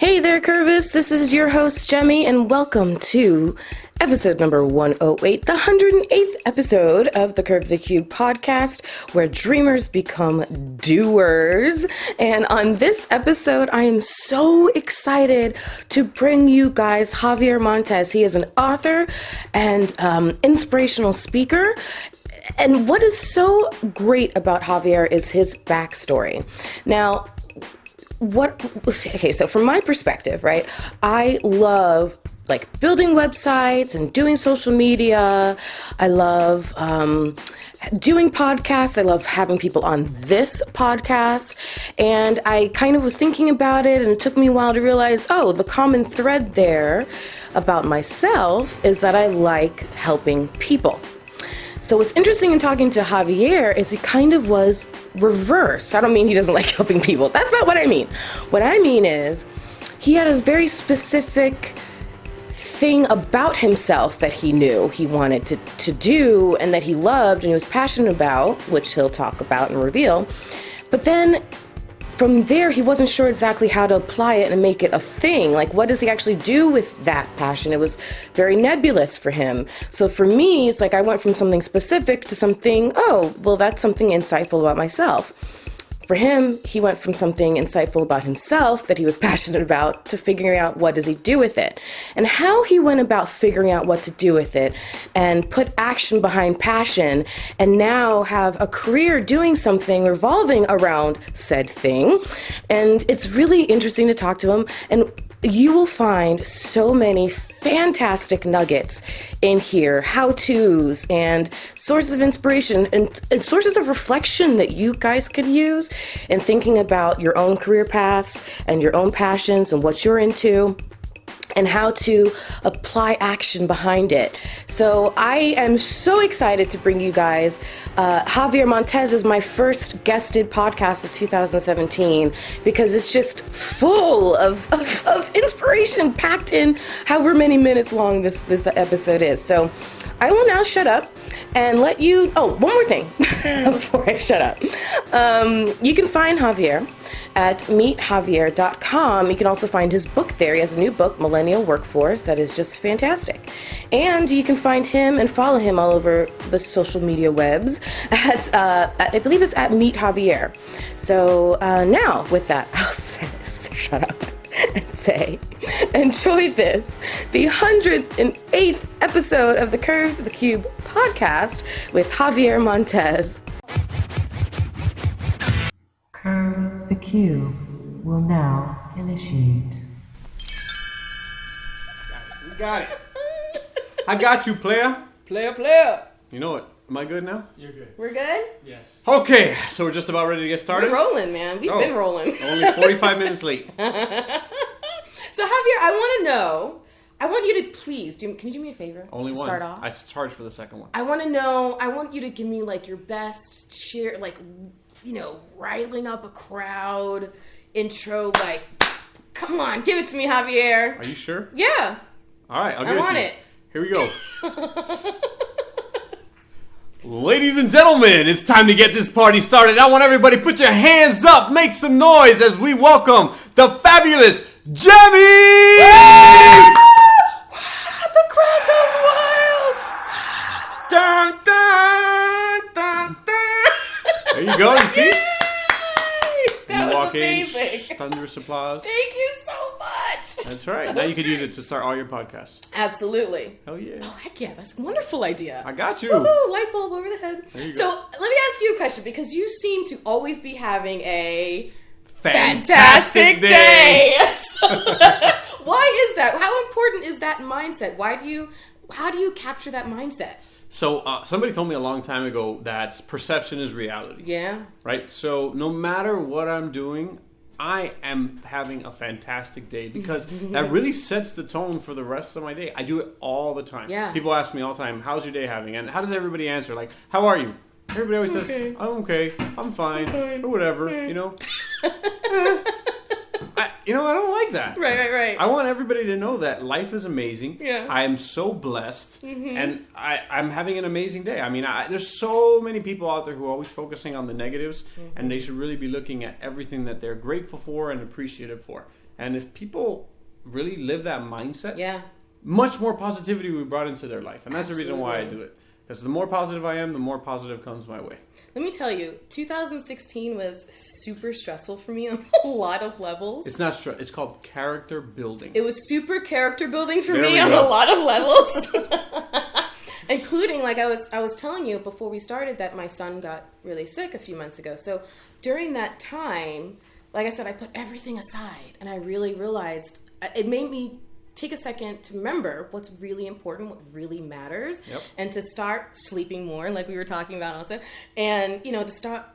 Hey there, Curvis. This is your host, Jemmy, and welcome to episode number 108, the 108th episode of the Curve the Cube podcast, where dreamers become doers. And on this episode, I am so excited to bring you guys Javier Montes. He is an author and inspirational speaker. And what is so great about Javier is his backstory. Now, so from my perspective, right, I love building websites and doing social media. I love doing podcasts. I love having people on this podcast. And I kind of was thinking about it, and it took me a while to realize, the common thread there about myself is that I like helping people. So what's interesting in talking to Javier is he kind of was reverse. I don't mean he doesn't like helping people. That's not what I mean. What I mean is he had a very specific thing about himself that he knew he wanted to do and that he loved and he was passionate about, which he'll talk about and reveal. But then from there, he wasn't sure exactly how to apply it and make it a thing. Like, what does he actually do with that passion? It was very nebulous for him. So for me, it's like I went from something specific to something, that's something insightful about myself. For him, he went from something insightful about himself that he was passionate about to figuring out what does he do with it. And how he went about figuring out what to do with it and put action behind passion and now have a career doing something revolving around said thing. And it's really interesting to talk to him. And you will find so many fantastic nuggets in here, how-tos and sources of inspiration and sources of reflection that you guys could use in thinking about your own career paths and your own passions and what you're into and how to apply action behind it. So I am so excited to bring you guys. Javier Montes is my first guested podcast of 2017 because it's just full of inspiration packed in however many minutes long this episode is. So I will now shut up and let you, one more thing before I shut up. You can find Javier at meetjavier.com. You can also find his book there. He has a new book, Millennial Workforce, that is just fantastic. And you can find him and follow him all over the social media webs at, I believe it's at Meet Javier. So now with that, I'll shut up and say, enjoy this, the 108th episode of the Curve the Cube podcast with Javier Montes. Curve the Cube will now initiate. We got it. I got you, player. Player. You know what? Am I good now? You're good. We're good? Yes. Okay, so we're just about ready to get started. We're rolling, man. We've been rolling. Only 45 minutes late. So Javier, I want you to please, can you do me a favor? Only to one. Start off? I charge for the second one. I want you to give me your best cheer, riling up a crowd intro, come on, give it to me, Javier. Are you sure? Yeah. All right, I'll give it to you. it. Here we go. Ladies and gentlemen, it's time to get this party started. I want everybody put your hands up, make some noise as we welcome the fabulous Jemmy! The crowd goes wild! Dun, dun, dun, dun. There you go, you see? That was amazing. Thunderous applause. Thank you so much. That's right. Now you could use it to start all your podcasts. Absolutely. Hell yeah. Oh, heck yeah. That's a wonderful idea. I got you. Woohoo, light bulb over the head. There you So go. let me ask you a question, because you seem to always be having a Fantastic day. Why is that? How important is that mindset? How do you capture that mindset? So somebody told me a long time ago that perception is reality. Yeah. Right? So no matter what I'm doing, I am having a fantastic day because that really sets the tone for the rest of my day. I do it all the time. Yeah. People ask me all the time, how's your day having? And how does everybody answer? Like, how are you? Everybody always says, I'm okay, I'm fine, or whatever, you know. I don't like that. Right. I want everybody to know that life is amazing. Yeah. I am so blessed, and I'm having an amazing day. I mean, there's so many people out there who are always focusing on the negatives, and they should really be looking at everything that they're grateful for and appreciative for. And if people really live that mindset, Yeah. much more positivity will be brought into their life. And that's the reason why I Absolutely. do it. Because the more positive I am, the more positive comes my way. Let me tell you, 2016 was super stressful for me on a lot of levels. It's not stress. It's called character building. It was super character building for There me we on go. a lot of levels. Including, like I was telling you before we started, that my son got really sick a few months ago. So during that time, like I said, I put everything aside, and I really realized it made me take a second to remember what's really important, what really matters, Yep. and to start sleeping more, like we were talking about also, and to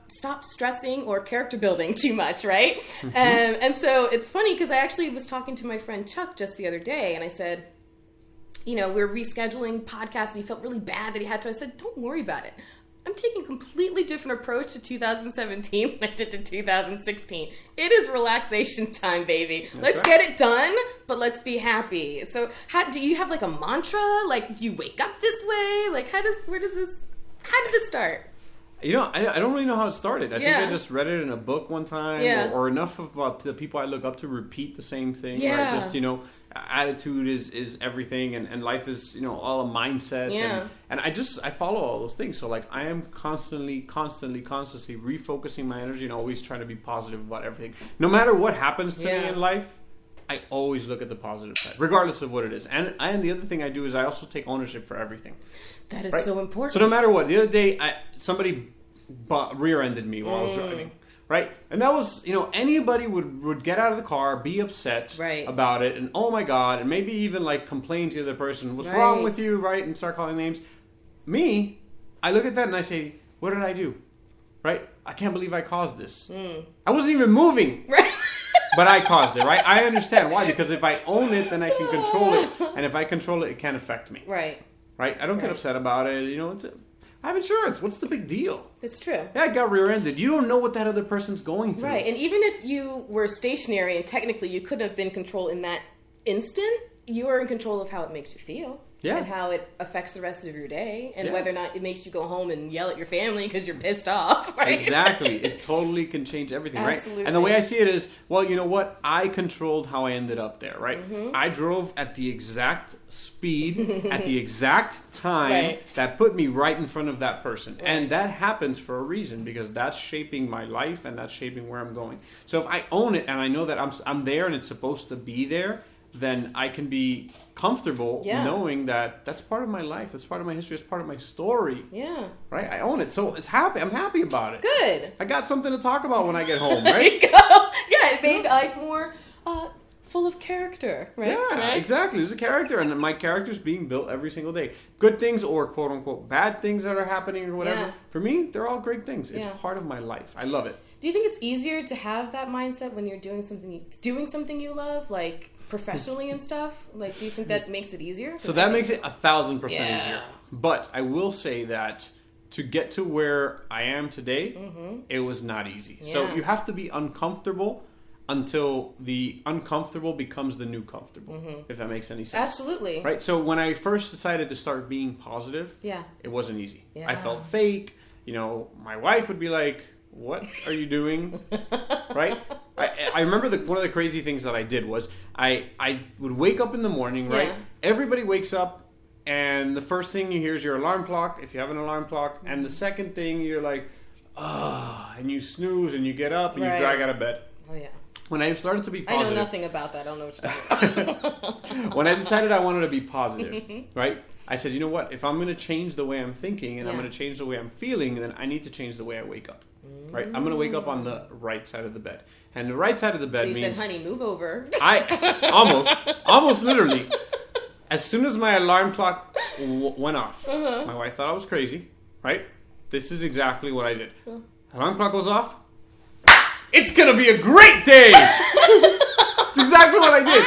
stop stressing or character building too much, right? And so it's funny because I actually was talking to my friend Chuck just the other day, and I said, we're rescheduling podcasts, and he felt really bad that he had to. I said, don't worry about it. I'm taking a completely different approach to 2017 than I did to 2016. It is relaxation time, baby. Let's right. get it done, but let's be happy. So do you have like a mantra? Like, do you wake up this way? Like, how did this start? I don't really know how it started. I think Yeah. I just read it in a book one time, Yeah. or enough of the people I look up to repeat the same thing. Yeah. Right? Just, attitude is everything, and life is, all a mindset. Yeah. And I follow all those things. So, like, I am constantly refocusing my energy and always trying to be positive about everything. No matter what happens to me in life, I always look at the positive side, regardless of what it is. And the other thing I do is I also take ownership for everything. That is Right? so important. So no matter what, the other day somebody rear-ended me while I was driving, right? And that was, anybody would get out of the car, be upset Right. about it, and oh my God, and maybe even like complain to the other person, what's Right. wrong with you, right? And start calling names. Me, I look at that and I say, what did I do? Right? I can't believe I caused this. I wasn't even moving. But I caused it, right? I understand why, because if I own it, then I can control it, and if I control it, it can't affect me. Right. Right? I don't get Right. upset about it. I have insurance. What's the big deal? It's true. Yeah, I got rear-ended. You don't know what that other person's going through. Right. And even if you were stationary and technically you couldn't have been in control in that instant, you are in control of how it makes you feel. Yeah. And how it affects the rest of your day, and Yeah. whether or not it makes you go home and yell at your family because you're pissed off, right? Exactly. It totally can change everything, Absolutely. right? And the way I see it is, well, you know what? I controlled how I ended up there, right? I drove at the exact speed, at the exact time Right. that put me right in front of that person. And that happens for a reason, because that's shaping my life and that's shaping where I'm going. So if I own it and I know that I'm there and it's supposed to be there, then I can be comfortable Yeah. knowing that that's part of my life, that's part of my history, that's part of my story. Yeah. Right? I own it. So I'm happy about it. Good. I got something to talk about when I get home, There right? you go. Yeah, it made life more full of character, right? Yeah, Right? exactly. There's a character, and my character's being built every single day. Good things or quote unquote bad things that are happening or whatever. Yeah. For me, they're all great things. It's Yeah. part of my life. I love it. Do you think it's easier to have that mindset when you're doing something you love, like professionally and stuff? Like, do you think that makes it easier? So that makes it 1,000% Yeah. easier. But I will say that to get to where I am today, it was not easy. So Yeah. you have to be uncomfortable until the uncomfortable becomes the new comfortable, if that makes any sense. Absolutely. Right? So when I first decided to start being positive, Yeah. it wasn't easy. Yeah. I felt fake. My wife would be like, what are you doing? Right? I remember one of the crazy things that I did was I would wake up in the morning, right? Yeah. Everybody wakes up, and the first thing you hear is your alarm clock, if you have an alarm clock. And the second thing, you're like, and you snooze, and you get up, and Right. you drag out of bed. Oh, yeah. When I started to be I positive, know nothing about that. I don't know what you're talking about. when I decided I wanted to be positive, right? I said, you know what? If I'm going to change the way I'm thinking and I'm Yeah. going to change the way I'm feeling, then I need to change the way I wake up. Right? I'm going to wake up on the right side of the bed. And the right side of the bed So you means said, honey, move over. I almost literally, as soon as my alarm clock went off, my wife thought I was crazy, right? This is exactly what I did. Alarm clock goes off. It's going to be a great day. It's exactly what I did.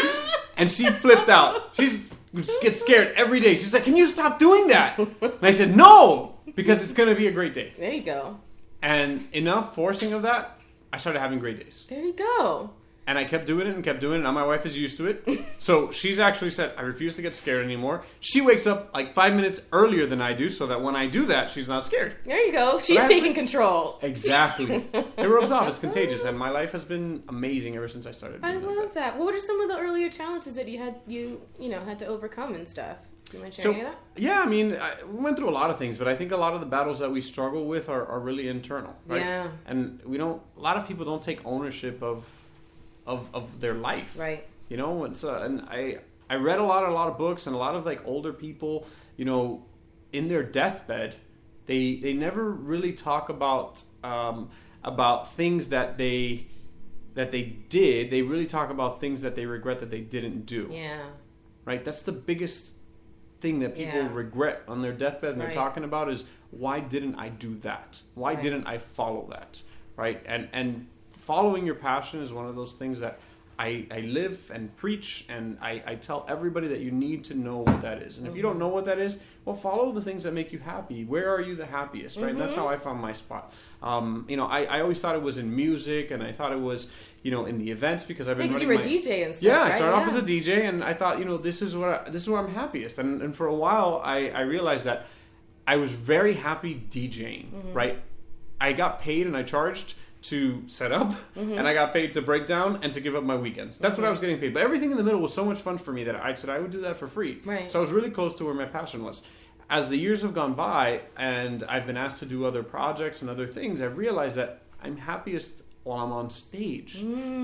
And she flipped out. She just gets scared every day. She's like, can you stop doing that? And I said, no, because it's going to be a great day. There you go. And enough forcing of that, I started having great days. There you go. And I kept doing it and kept doing it. Now my wife is used to it. So she's actually said, I refuse to get scared anymore. She wakes up like 5 minutes earlier than I do, so that when I do that, she's not scared. There you go. She's taking control. Exactly. It rubs off. It's contagious. And my life has been amazing ever since I started doing I love that. What are some of the earlier challenges that you had to overcome and stuff? Do you mind sharing any of that? Yeah, I mean, we went through a lot of things, but I think a lot of the battles that we struggle with are really internal, right? Yeah. And a lot of people don't take ownership of their life. Right. You know, it's and I read a lot of books, and a lot of like older people, you know, in their deathbed, they never really talk about things that they did. They really talk about things that they regret that they didn't do. Yeah. Right? That's the biggest thing that people regret on their deathbed, and they're talking about is, why didn't I do that? Why didn't I follow that? Right? And following your passion is one of those things that I live and preach, and I tell everybody that you need to know what that is. And if you don't know what that is, well, follow the things that make you happy. Where are you the happiest, right? And that's how I found my spot. I always thought it was in music, and I thought it was, in the events, because I've been running because you were a DJ and stuff, Yeah, right? I started off as a DJ, and I thought, this is where I'm happiest. And for a while, I realized that I was very happy DJing, right? I got paid and I charged to set up, and I got paid to break down and to give up my weekends. That's what I was getting paid. But everything in the middle was so much fun for me that I said I would do that for free. Right. So I was really close to where my passion was. As the years have gone by and I've been asked to do other projects and other things, I've realized that I'm happiest while I'm on stage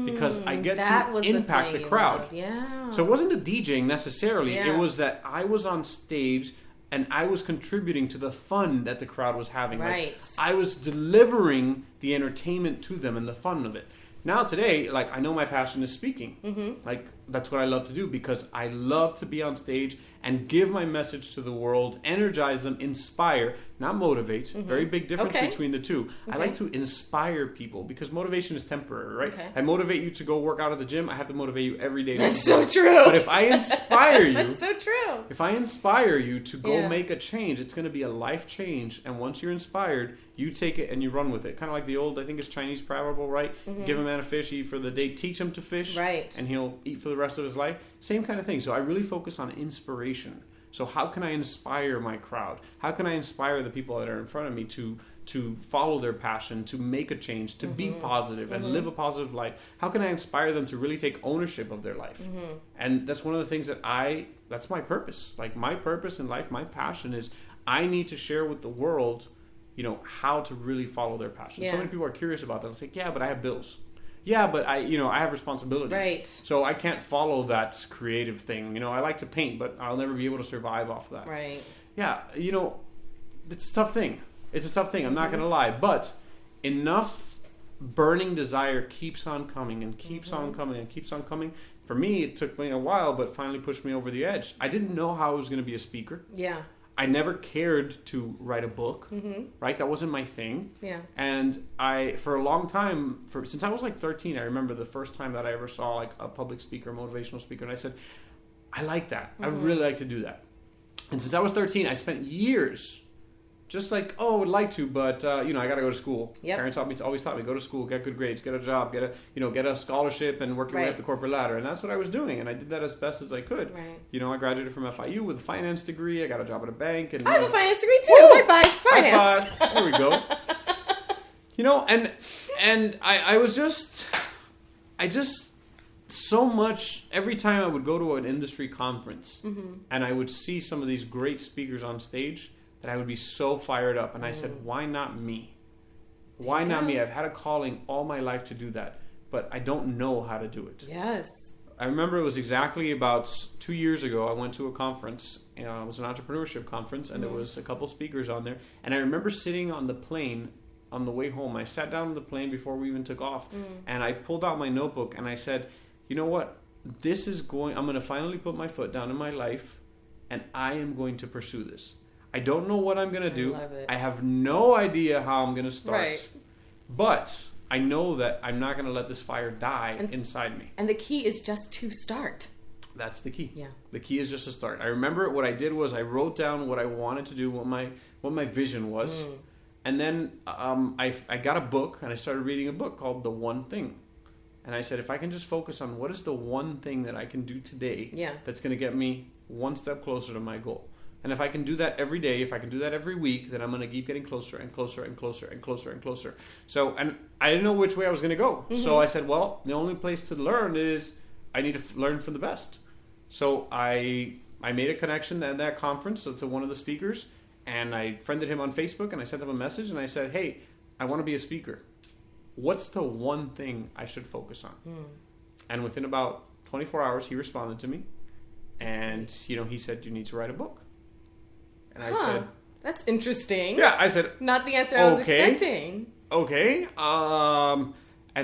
because I get to impact the crowd. Yeah. So it wasn't the DJing necessarily. Yeah. It was that I was on stage and I was contributing to the fun that the crowd was having. Right. Like, I was delivering the entertainment to them and the fun of it. Now today, I know my passion is speaking. That's what I love to do, because I love to be on stage and give my message to the world, energize them, inspire, not motivate. Very big difference between the two. I like to inspire people, because motivation is temporary, right? Okay. I motivate you to go work out at the gym. I have to motivate you every day. That's so true. But if I inspire you... That's so true. If I inspire you to go make a change, it's going to be a life change. And once you're inspired, you take it and you run with it. Kind of like the old, I think it's Chinese proverb, right? Give a man a fish, eat for the day. Teach him to fish, right? And he'll eat for the rest of his life. Same kind of thing. So I really focus on inspiration. So how can I inspire my crowd? How can I inspire the people that are in front of me to follow their passion, to make a change, to be positive and live a positive life? How can I inspire them to really take ownership of their life? And that's one of the things that's my purpose. Like, my purpose in life, my passion is I need to share with the world, how to really follow their passion. So many people are curious about that. It's like, yeah, but I have bills. Yeah, but I have responsibilities. Right. So I can't follow that creative thing. I like to paint, but I'll never be able to survive off of that. Right. Yeah, it's a tough thing. It's a tough thing. I'm not going to lie. But enough burning desire keeps on coming and keeps on coming and keeps on coming. For me, it took me a while, but finally pushed me over the edge. I didn't know how I was going to be a speaker. Yeah. I never cared to write a book, right? That wasn't my thing. Yeah. And for a long time, since I was 13, I remember the first time that I ever saw a public speaker, motivational speaker, and I said, I like that. I really like to do that. And since I was 13, I spent years just I would like to, but I got to go to school. Yep. Parents always taught me, go to school, get good grades, get a job, get a scholarship, and work your way up the corporate ladder. And that's what I was doing, and I did that as best as I could. Right. I graduated from FIU with a finance degree. I got a job at a bank, and I have a finance degree too. High five, finance. High five. There we go. And I just so much, every time I would go to an industry conference and I would see some of these great speakers on stage, that I would be so fired up. And I said, why not me? Why not me? I've had a calling all my life to do that, but I don't know how to do it. Yes. I remember it was exactly about 2 years ago. I went to a conference. It was an entrepreneurship conference, and there was a couple speakers on there. And I remember sitting on the plane on the way home. I sat down on the plane before we even took off, and I pulled out my notebook, and I said, you know what? I'm going to finally put my foot down in my life, and I am going to pursue this. I don't know what I'm going to do. I have no idea how I'm going to start. Right. But I know that I'm not going to let this fire die inside me. And the key is just to start. That's the key. Yeah. The key is just to start. I remember what I did was I wrote down what I wanted to do, what my vision was. And then I got a book, and I started reading a book called The One Thing. And I said, if I can just focus on what is the one thing that I can do today Yeah. that's going to get me one step closer to my goal. And if I can do that every day, if I can do that every week, then I'm going to keep getting closer and closer and closer and closer and closer. So, and I didn't know which way I was going to go. So I said, well, the only place to learn is I need to learn from the best. So I made a connection at that conference to one of the speakers, and I friended him on Facebook, and I sent him a message, and I said, hey, I want to be a speaker. What's the one thing I should focus on? And within about 24 hours, he responded to me. And, he said, you need to write a book. And I said... That's interesting. Yeah, I said... Not the answer I was expecting. Okay. And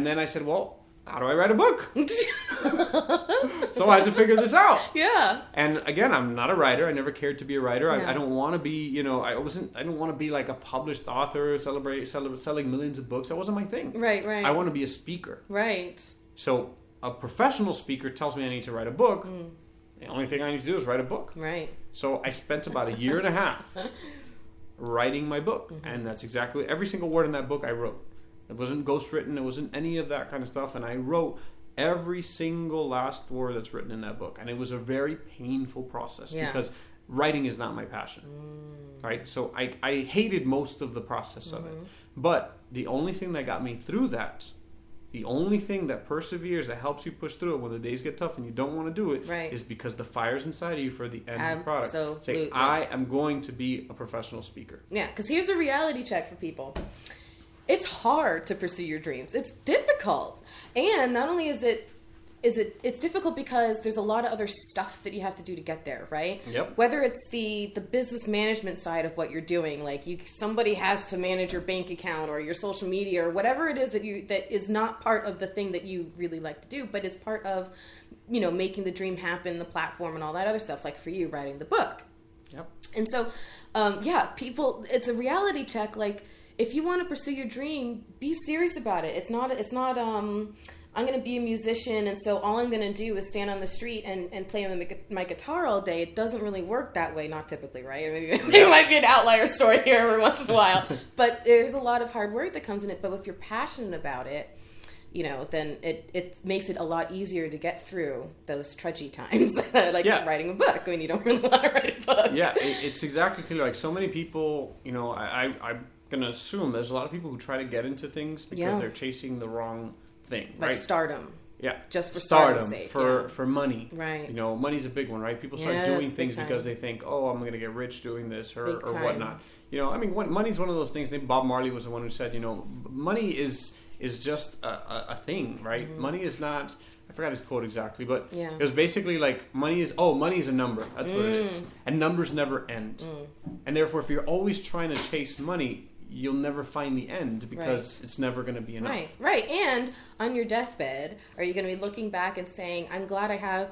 then I said, well, how do I write a book? So I had to figure this out. Yeah. And again, I'm not a writer. I never cared to be a writer. Yeah. I don't want to be, I don't want to be like a published author, selling millions of books. That wasn't my thing. Right. I want to be a speaker. Right. So a professional speaker tells me I need to write a book. The only thing I need to do is write a book. Right. So I spent about a year and a half writing my book. And that's exactly every single word in that book I wrote. It wasn't ghostwritten. It wasn't any of that kind of stuff. And I wrote every single last word that's written in that book. And it was a very painful process because writing is not my passion. Right? So I hated most of the process of it. But the only thing that got me through that, the only thing that perseveres, that helps you push through it when the days get tough and you don't want to do it, is because the fire's inside of you for the end of the product. Absolutely. Say, I am going to be a professional speaker. Yeah, because here's a reality check for people. It's hard to pursue your dreams. It's difficult. And not only it's difficult because there's a lot of other stuff that you have to do to get there, right? Yep. Whether it's the business management side of what you're doing, like somebody has to manage your bank account or your social media or whatever it is that is not part of the thing that you really like to do, but is part of, making the dream happen, the platform and all that other stuff, like for you, writing the book. Yep. And so, people, it's a reality check. Like, if you want to pursue your dream, be serious about it. It's not, I'm going to be a musician, and so all I'm going to do is stand on the street and play my guitar all day. It doesn't really work that way, not typically, right? Maybe it might be an outlier story here every once in a while. But there's a lot of hard work that comes in it. But if you're passionate about it, then it makes it a lot easier to get through those trudgy times, writing a book when you don't really want to write a book. Yeah, it's exactly clear. Like so many people, I'm going to assume there's a lot of people who try to get into things because they're chasing the wrong thing, like right? Stardom. Yeah. Just for stardom's sake. For money. Right. Money's a big one, right? People start doing things because they think, oh, I'm going to get rich doing this or whatnot. Money's one of those things. I think Bob Marley was the one who said, money is just a thing, right? Mm-hmm. Money is not, I forgot his quote exactly, but it was basically like money is a number. That's what it is. And numbers never end. And therefore, if you're always trying to chase money, you'll never find the end because it's never going to be enough. Right. And on your deathbed, are you going to be looking back and saying, I'm glad I have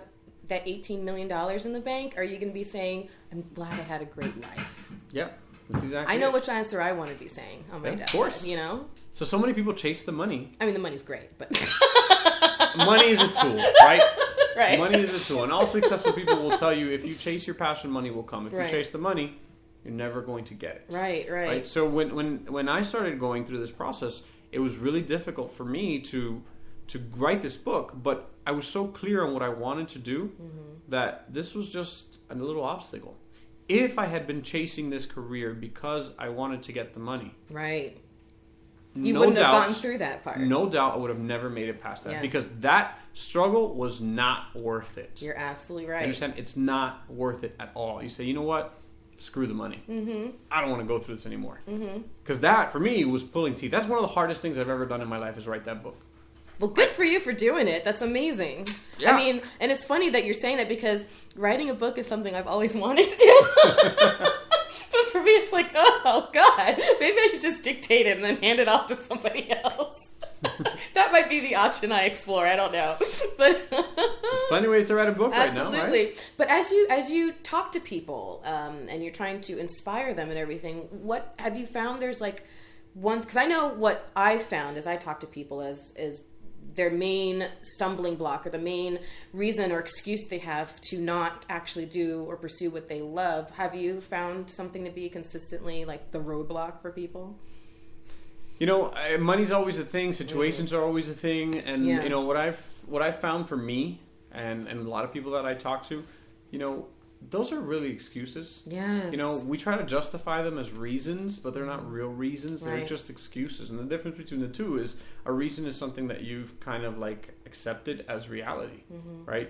that $18 million in the bank? Or are you going to be saying, I'm glad I had a great life? Yep. That's exactly I know which answer I want to be saying on my deathbed. Of course. So many people chase the money. I mean, the money's great, but... Money is a tool, right? Right. Money is a tool. And all successful people will tell you, if you chase your passion, money will come. If you chase the money, you're never going to get it. Right. So when I started going through this process, it was really difficult for me to write this book, but I was so clear on what I wanted to do that this was just a little obstacle. If I had been chasing this career because I wanted to get the money, right, you wouldn't have gotten through that part. No doubt, I would have never made it past that because that struggle was not worth it. You're absolutely right. You understand? It's not worth it at all. You say, you know what? Screw the money. I don't want to go through this anymore. Because that, for me, was pulling teeth. That's one of the hardest things I've ever done in my life is write that book. Well, good for you for doing it. That's amazing. Yeah. I mean, and it's funny that you're saying that because writing a book is something I've always wanted to do. But for me, it's like, oh, God, maybe I should just dictate it and then hand it off to somebody else. That might be the option I explore. I don't know. But there's plenty of ways to write a book right now, right? Absolutely. But as you talk to people and you're trying to inspire them and everything, what have you found there's like one... Because I know what I've found as I talk to people is their main stumbling block or the main reason or excuse they have to not actually do or pursue what they love. Have you found something to be consistently like the roadblock for people? Money's always a thing. Situations are always a thing. And, what I've found for me and a lot of people that I talk to, those are really excuses. Yes. We try to justify them as reasons, but they're not real reasons. They're just excuses. And the difference between the two is a reason is something that you've kind of like accepted as reality, right?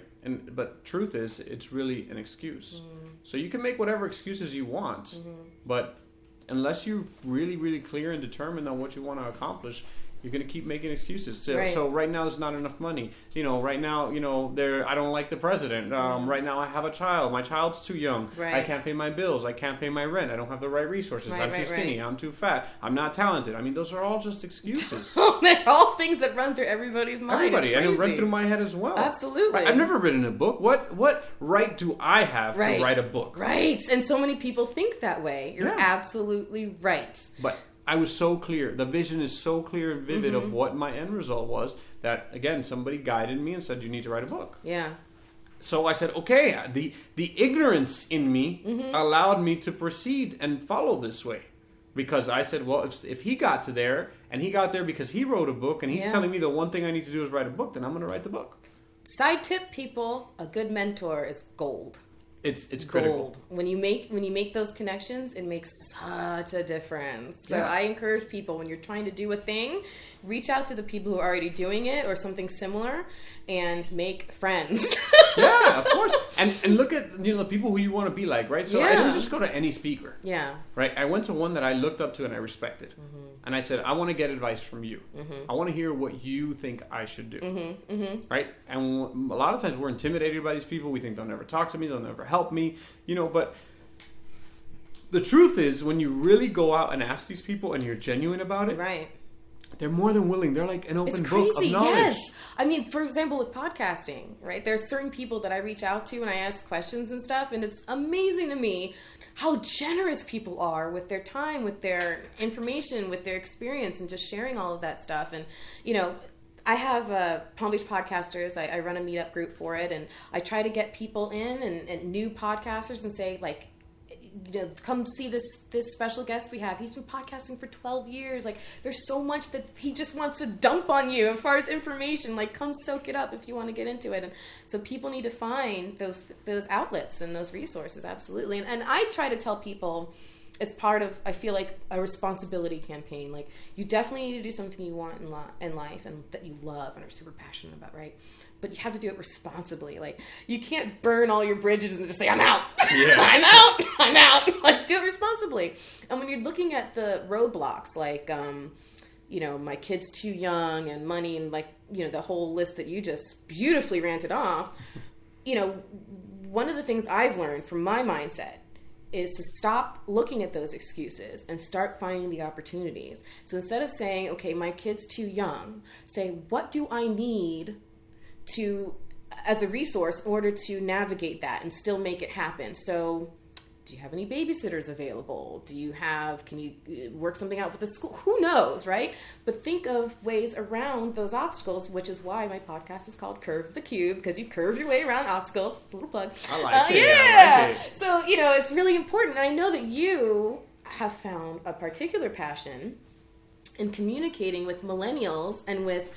But truth is, it's really an excuse. So you can make whatever excuses you want, but unless you're really, really clear and determined on what you want to accomplish, you're going to keep making excuses. So right now there's not enough money. Right now, I don't like the president. Right now I have a child. My child's too young. Right. I can't pay my bills. I can't pay my rent. I don't have the right resources. I'm too skinny. I'm too fat. I'm not talented. I mean, those are all just excuses. They're all things that run through everybody's mind. Everybody. And it run through my head as well. Absolutely. Right? I've never written a book. What right do I have to write a book? Right. And so many people think that way. You're absolutely right. But I was so clear. The vision is so clear and vivid of what my end result was that, again, somebody guided me and said, you need to write a book. Yeah. So I said, okay, the ignorance in me allowed me to proceed and follow this way. Because I said, well, if he got to there, and he got there because he wrote a book, and he's telling me the one thing I need to do is write a book, then I'm going to write the book. Side tip, people, a good mentor is gold. It's critical. Gold. When you make those connections, it makes such a difference. So I encourage people, when you're trying to do a thing, reach out to the people who are already doing it or something similar and make friends. Yeah, of course. And look at the people who you want to be like, right? So I didn't just go to any speaker. Yeah. Right? I went to one that I looked up to and I respected. And I said, I want to get advice from you. I want to hear what you think I should do. Right? And a lot of times we're intimidated by these people. We think they'll never talk to me. They'll never help me. But the truth is, when you really go out and ask these people and you're genuine about it, right, they're more than willing. They're like an open it's crazy. book of knowledge. Yes. I mean, for example, with podcasting, right? There's certain people that I reach out to and I ask questions and stuff, and it's amazing to me how generous people are with their time, with their information, with their experience, and just sharing all of that stuff. And, I have Palm Beach Podcasters. I run a meetup group for it, and I try to get people in and new podcasters and say, like, come see this special guest we have. He's been podcasting for 12 years. Like, there's so much that he just wants to dump on you as far as information. Like, come soak it up if you want to get into it. And so people need to find those outlets and those resources, absolutely. And I try to tell people, as part of, I feel like, a responsibility campaign. Like, you definitely need to do something you want in life and that you love and are super passionate about, right? But you have to do it responsibly. Like, you can't burn all your bridges and just say, I'm out. Yeah. I'm out. Like, do it responsibly. And when you're looking at the roadblocks, like, my kid's too young and money and, like, the whole list that you just beautifully ranted off, one of the things I've learned from my mindset is to stop looking at those excuses and start finding the opportunities. So instead of saying, okay, my kid's too young, say, what do I need as a resource in order to navigate that and still make it happen? So do you have any babysitters available? Can you work something out with the school? Who knows, right? But think of ways around those obstacles, which is why my podcast is called Curve the Cube, because you curve your way around obstacles. It's a little plug. I like it. Yeah. I like it. So, it's really important. And I know that you have found a particular passion in communicating with millennials and with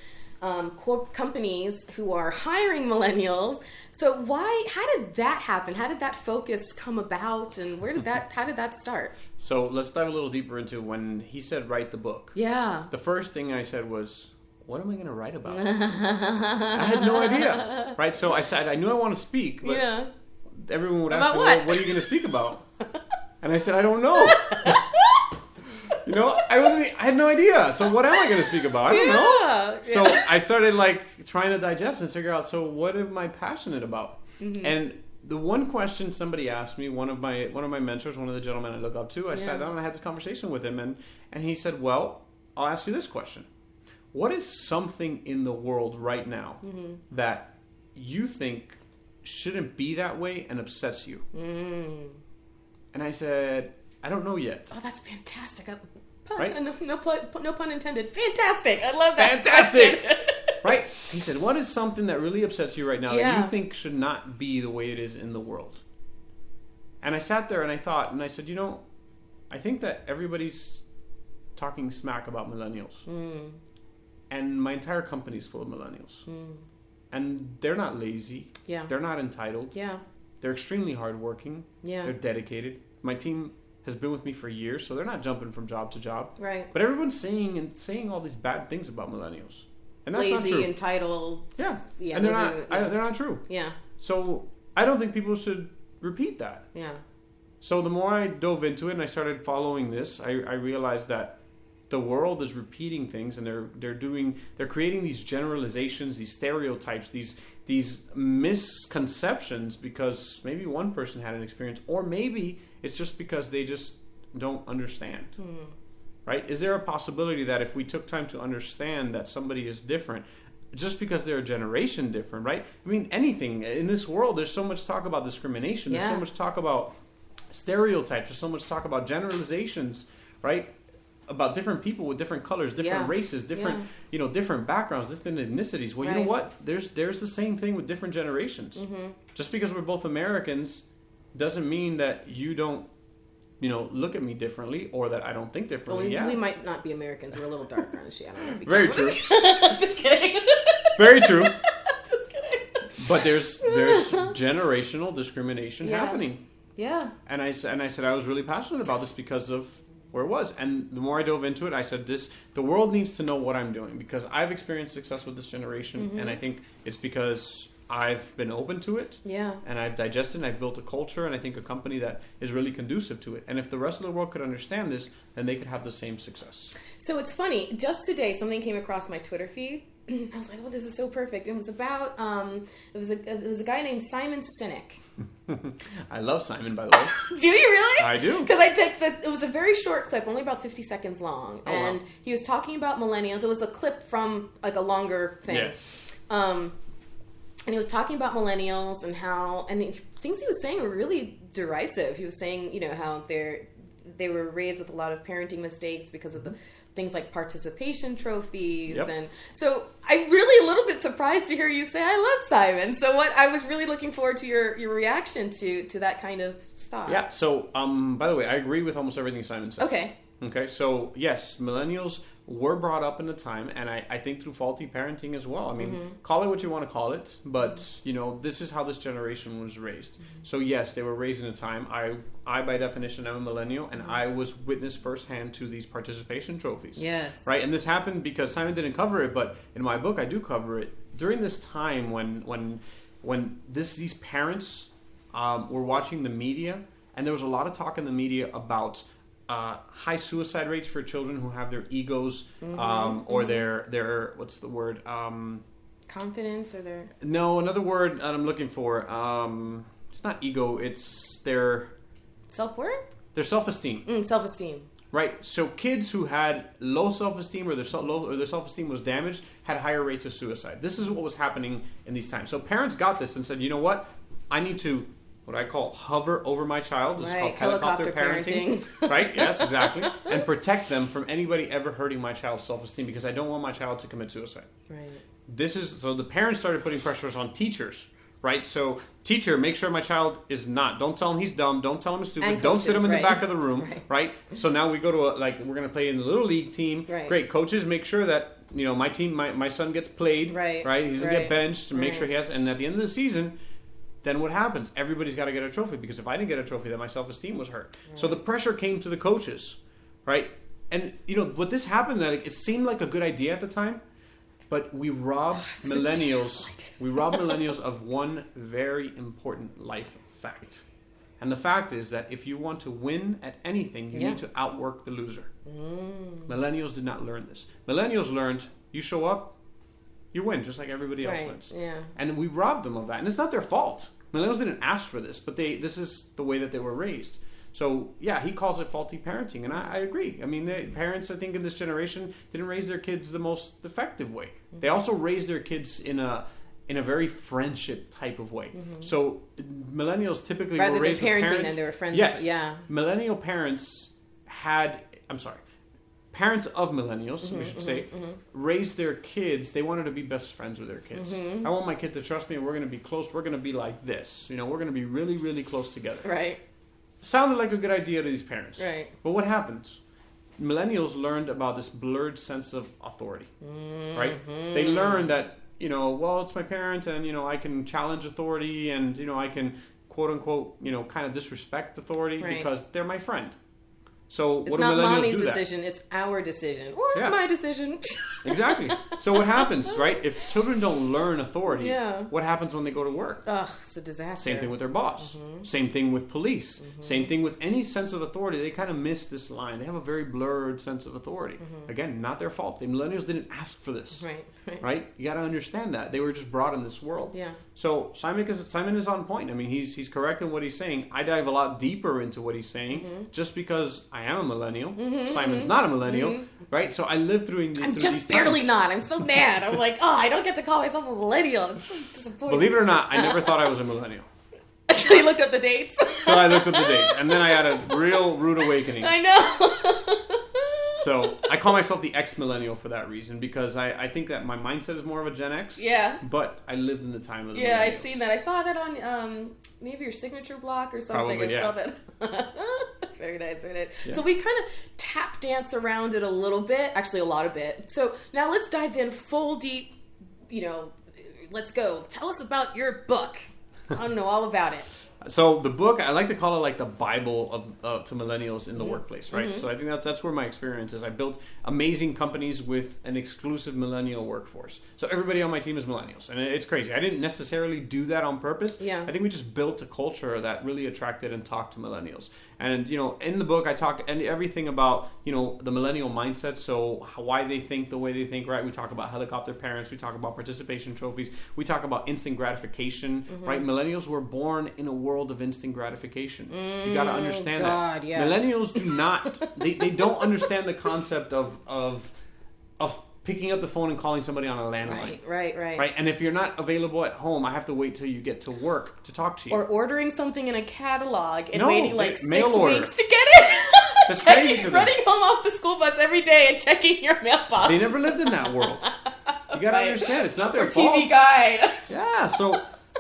companies who are hiring millennials. So how did that happen? How did that focus come about, and how did that start? So let's dive a little deeper into when he said write the book. Yeah. The first thing I said was, what am I going to write about? I had no idea. Right? So I said, I knew I want to speak, but everyone would ask me, well, what are you going to speak about? And I said, I don't know. I had no idea. So what am I going to speak about? I don't know. So I started trying to digest and figure out, so what am I passionate about? Mm-hmm. And the one question somebody asked me, one of my mentors, one of the gentlemen I look up to, I sat down and I had this conversation with him, and he said, well, I'll ask you this question. What is something in the world right now that you think shouldn't be that way and upsets you? Mm. And I said, I don't know yet. Oh, that's fantastic. Right? No pun intended. Fantastic. I love that. Fantastic. Right? He said, what is something that really upsets you right now that you think should not be the way it is in the world? And I sat there and I thought, and I said, I think that everybody's talking smack about millennials. And my entire company is full of millennials. And they're not lazy. Yeah. They're not entitled. Yeah. They're extremely hardworking. Yeah. They're dedicated. My team has been with me for years, so they're not jumping from job to job. Right. But everyone's saying all these bad things about millennials. And that's not Lazy, true. entitled. Yeah. Yeah. And they're not true. Yeah. So I don't think people should repeat that. Yeah. So the more I dove into it and I started following this, I realized that the world is repeating things, and they're creating these generalizations, these stereotypes, these misconceptions because maybe one person had an experience, or maybe it's just because they just don't understand. Right? Is there a possibility that if we took time to understand that somebody is different, just because they're a generation different, right? I mean, anything in this world, there's so much talk about discrimination. There's so much talk about stereotypes. There's so much talk about generalizations, right? About different people with different colors, different races, different different backgrounds, different ethnicities. Well, you know what? There's the same thing with different generations. Just because we're both Americans doesn't mean that you don't look at me differently, or that I don't think differently. Well, we might not be Americans. We're a little darker on shit. I don't know if you Very true. Just kidding. Very true. Just kidding. But there's generational discrimination happening. Yeah. And I said I was really passionate about this because of where it was. And the more I dove into it, I said the world needs to know what I'm doing, because I've experienced success with this generation, and I think it's because I've been open to it, and I've digested, and I've built a culture, and I think a company that is really conducive to it. And if the rest of the world could understand this, then they could have the same success. So it's funny. Just today, something came across my Twitter feed. I was like, "Oh, this is so perfect." It was about it was a guy named Simon Sinek. I love Simon, by the way. Do you really? I do. Because I think that it was a very short clip, only about 50 seconds long, and wow. he was talking about millennials. It was a clip from like a longer thing. Yes. And he was talking about millennials and how, things he was saying were really derisive. He was saying, how they were raised with a lot of parenting mistakes because of the things like participation trophies. Yep. And so I'm really a little bit surprised to hear you say, I love Simon. So I was really looking forward to your reaction to that kind of thought. Yeah. So, by the way, I agree with almost everything Simon says. Okay. So, yes, millennials were brought up in a time, and I think through faulty parenting as well. I mean, call it what you want to call it, but, this is how this generation was raised. So, yes, they were raised in a time. I by definition, am a millennial, and I was witness firsthand to these participation trophies. Yes. Right? And this happened because Simon didn't cover it, but in my book, I do cover it. During this time when these parents were watching the media, and there was a lot of talk in the media about high suicide rates for children who have their egos or their what's the word? Confidence, or their... No, another word I'm looking for. It's not ego. It's their... Self-worth? Their self-esteem. Self-esteem. Right. So kids who had low self-esteem or their self-esteem was damaged had higher rates of suicide. This is what was happening in these times. So parents got this and said, you know what? I need to... what I call hover over my child. This is called helicopter parenting. Right? Yes, exactly. And protect them from anybody ever hurting my child's self-esteem, because I don't want my child to commit suicide. Right. So the parents started putting pressures on teachers, right? So teacher, make sure my child is not. Don't tell him he's dumb. Don't tell him he's stupid. And Don't coaches, sit him in the back of the room, right? So now we go to we're going to play in the little league team. Right. Great. Coaches, make sure that, my team, my son gets played. Right. He's going to get benched to make sure he has, and at the end of the season, then what happens? Everybody's got to get a trophy, because if I didn't get a trophy, then my self-esteem was hurt. Right. So the pressure came to the coaches, right? And, what this happened, that it seemed like a good idea at the time, but we robbed millennials of one very important life fact. And the fact is that if you want to win at anything, you need to outwork the loser. Millennials did not learn this. Millennials learned, you show up, you win, just like everybody else wins. Yeah. And we robbed them of that. And it's not their fault. Millennials didn't ask for this, but this is the way that they were raised. So, yeah, he calls it faulty parenting, and I agree. I mean, parents, I think, in this generation didn't raise their kids the most effective way. Mm-hmm. They also raised their kids in a very friendship type of way. Mm-hmm. So, millennials typically were raised with parents. And they were friends. Yes. Yeah. Millennial parents parents of millennials, we should say, raised their kids. They wanted to be best friends with their kids. Mm-hmm. I want my kid to trust me, and we're going to be close. We're going to be like this. We're going to be really, really close together. Right. Sounded like a good idea to these parents. Right. But what happened? millennials learned about this blurred sense of authority, right? They learned that, well, it's my parent, and, I can challenge authority, and, I can, quote unquote, kind of disrespect authority because they're my friend. So it's what do not millennials mommy's do decision, it's our decision. Or my decision. Exactly. So what happens, right? If children don't learn authority, what happens when they go to work? Ugh, it's a disaster. Same thing with their boss. Same thing with police. Same thing with any sense of authority. They kind of miss this line. They have a very blurred sense of authority. Again, not their fault. The millennials didn't ask for this. Right? You got to understand that. They were just brought in this world. Yeah. So Simon is on point. I mean, he's correct in what he's saying. I dive a lot deeper into what he's saying just because I am a millennial. Simon's not a millennial, right? So I lived through I'm just barely not. I'm so mad. I'm like, I don't get to call myself a millennial. I'm so disappointed. Believe it or not, I never thought I was a millennial. Until you looked up the dates. So I looked up the dates, and then I had a real rude awakening. I know. So I call myself the ex-millennial for that reason, because I think that my mindset is more of a Gen X. Yeah. But I lived in the time of the millennials. I've seen that. I saw that on maybe your signature block or something. Probably, I saw that. Very nice, very nice. Yeah. So we kind of tap dance around it a little bit, actually a lot of it. So now let's dive in full deep, let's go. Tell us about your book. I want to know all about it. So the book, I like to call it like the Bible of to millennials in the workplace, right? So I think that's where my experience is. I built amazing companies with an exclusive millennial workforce. So everybody on my team is millennials, and it's crazy. I didn't necessarily do that on purpose. Yeah. I think we just built a culture that really attracted and talked to millennials. And in the book, I talk and everything about the millennial mindset. So why they think the way they think, right? We talk about helicopter parents. We talk about participation trophies. We talk about instant gratification, right? Millennials were born in a world of instant gratification. You got to understand that. Yes. Millennials do not. They don't understand the concept of picking up the phone and calling somebody on a landline. Right. And if you're not available at home, I have to wait till you get to work to talk to you. Or ordering something in a catalog and waiting like 6 weeks to get it. That's crazy for them. Running home off the school bus every day and checking your mailbox. They never lived in that world. You got to understand, it's not their fault. TV Guide. Yeah,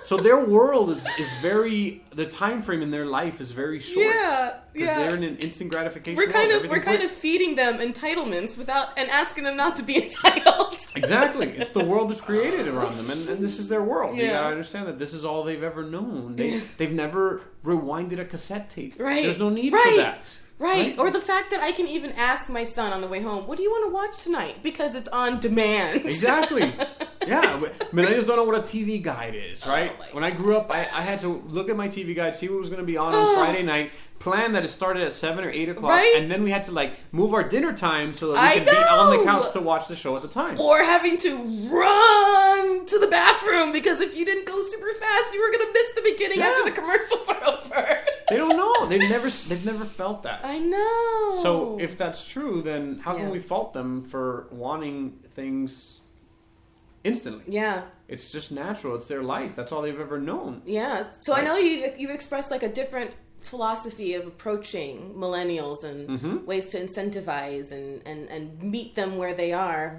so their world is very, the time frame in their life is very short. Yeah. They're in an instant gratification We're kind of feeding them entitlements and asking them not to be entitled. Exactly. It's the world that's created around them, and this is their world. You gotta understand that this is all they've ever known. They've never rewinded a cassette tape. Right. There's no need for that. Right. Or the fact that I can even ask my son on the way home, what do you want to watch tonight? Because it's on demand. Exactly. Yeah. Millennials don't know what a TV guide is, right? When I grew up, I had to look at my TV guide, see what was going to be on Friday night, plan that it started at 7 or 8 o'clock, and then we had to move our dinner time so that we could be on the couch to watch the show at the time. Or having to run to the bathroom because if you didn't go super fast, you were going to miss the beginning after the commercials are over. They don't know. They've never felt that. I know. So if that's true, then how can we fault them for wanting things instantly? Yeah. It's just natural. It's their life. That's all they've ever known. Yeah. So I know you've expressed a different philosophy of approaching millennials and ways to incentivize and meet them where they are.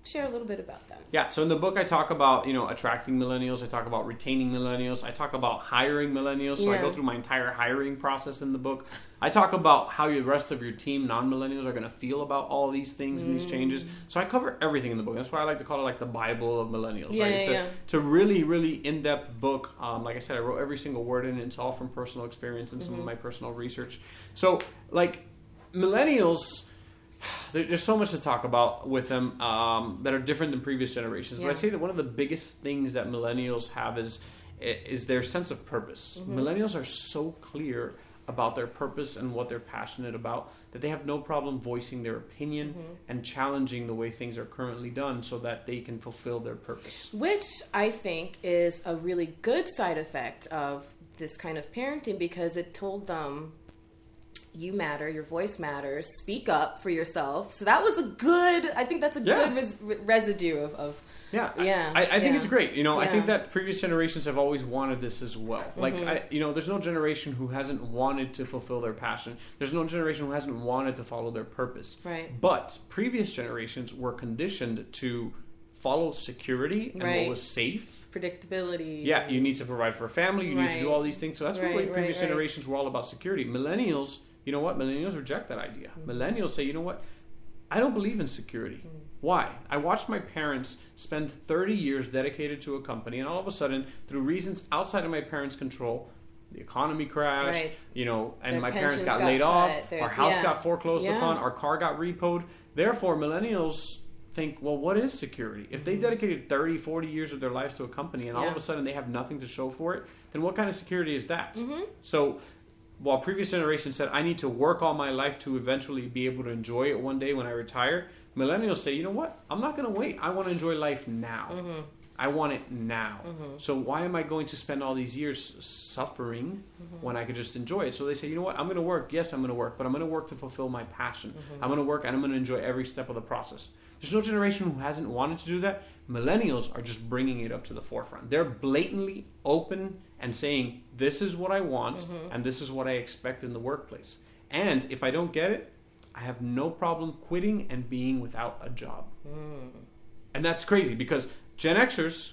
Share a little bit about that. Yeah, so in the book I talk about, attracting millennials, I talk about retaining millennials, I talk about hiring millennials, so I go through my entire hiring process in the book. I talk about how the rest of your team, non-millennials, are going to feel about all these things and these changes. So I cover everything in the book. That's why I like to call it the Bible of Millennials. It's a really, really in-depth book. Like I said, I wrote every single word in it. It's all from personal experience and some of my personal research. So, millennials, there's so much to talk about with them that are different than previous generations. But I say that one of the biggest things that millennials have is their sense of purpose. Millennials are so clear about their purpose and what they're passionate about that they have no problem voicing their opinion and challenging the way things are currently done so that they can fulfill their purpose. Which I think is a really good side effect of this kind of parenting, because it told them, you matter, your voice matters, speak up for yourself. So that was I think that's a good residue of I think it's great. I think that previous generations have always wanted this as well. There's no generation who hasn't wanted to fulfill their passion. There's no generation who hasn't wanted to follow their purpose. Right. But previous generations were conditioned to follow security and what was safe. Predictability. Yeah, you need to provide for a family. You need to do all these things. So that's what previous generations were all about: security. Millennials you know what? Millennials reject that idea. Millennials say, you know what? I don't believe in security. Why? I watched my parents spend 30 years dedicated to a company, and all of a sudden, through reasons outside of my parents' control, the economy crashed, Right. you know, and Their my parents pensions got got laid cut, off, their- our house yeah. got foreclosed Yeah. upon, our car got repoed. Therefore, millennials think, well, what is security? If they dedicated 30, 40 years of their lives to a company and all of a sudden they have nothing to show for it, then what kind of security is that? So while previous generations said, I need to work all my life to eventually be able to enjoy it one day when I retire, millennials say, you know what? I'm not going to wait. I want to enjoy life now. I want it now. So why am I going to spend all these years suffering when I could just enjoy it? So they say, you know what? I'm going to work. Yes, I'm going to work, but I'm going to work to fulfill my passion. I'm going to work and I'm going to enjoy every step of the process. There's no generation who hasn't wanted to do that. Millennials are just bringing it up to the forefront. They're blatantly open and saying, this is what I want and this is what I expect in the workplace. And if I don't get it, I have no problem quitting and being without a job. And that's crazy because Gen Xers,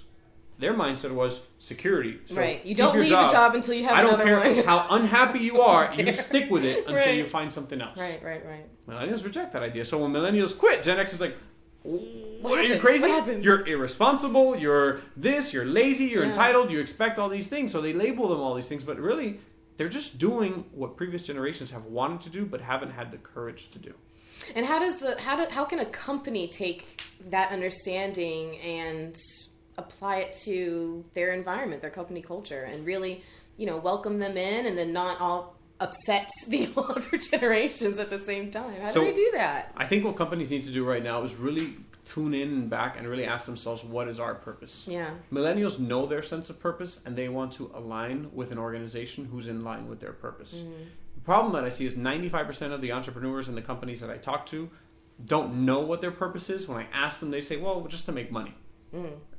their mindset was security. So right. You don't leave a job until you have another one. I don't care how unhappy you are, you stick with it until you find something else. Right. Millennials reject that idea. So when millennials quit, Gen X is like, what, are you happened? crazy? What happened? You're irresponsible, you're this, you're lazy, you're entitled, you expect all these things. So they label them all these things, but really, they're just doing what previous generations have wanted to do, but haven't had the courage to do. And how can a company take that understanding and apply it to their environment, their company culture, and really, welcome them in, and then not all upset the older generations at the same time? How do we do that? I think what companies need to do right now is really tune in and back and really ask themselves, what is our purpose? Yeah. Millennials know their sense of purpose and they want to align with an organization who's in line with their purpose. The problem that I see is 95% of the entrepreneurs in the companies that I talk to don't know what their purpose is. When I ask them, they say, well, just to make money.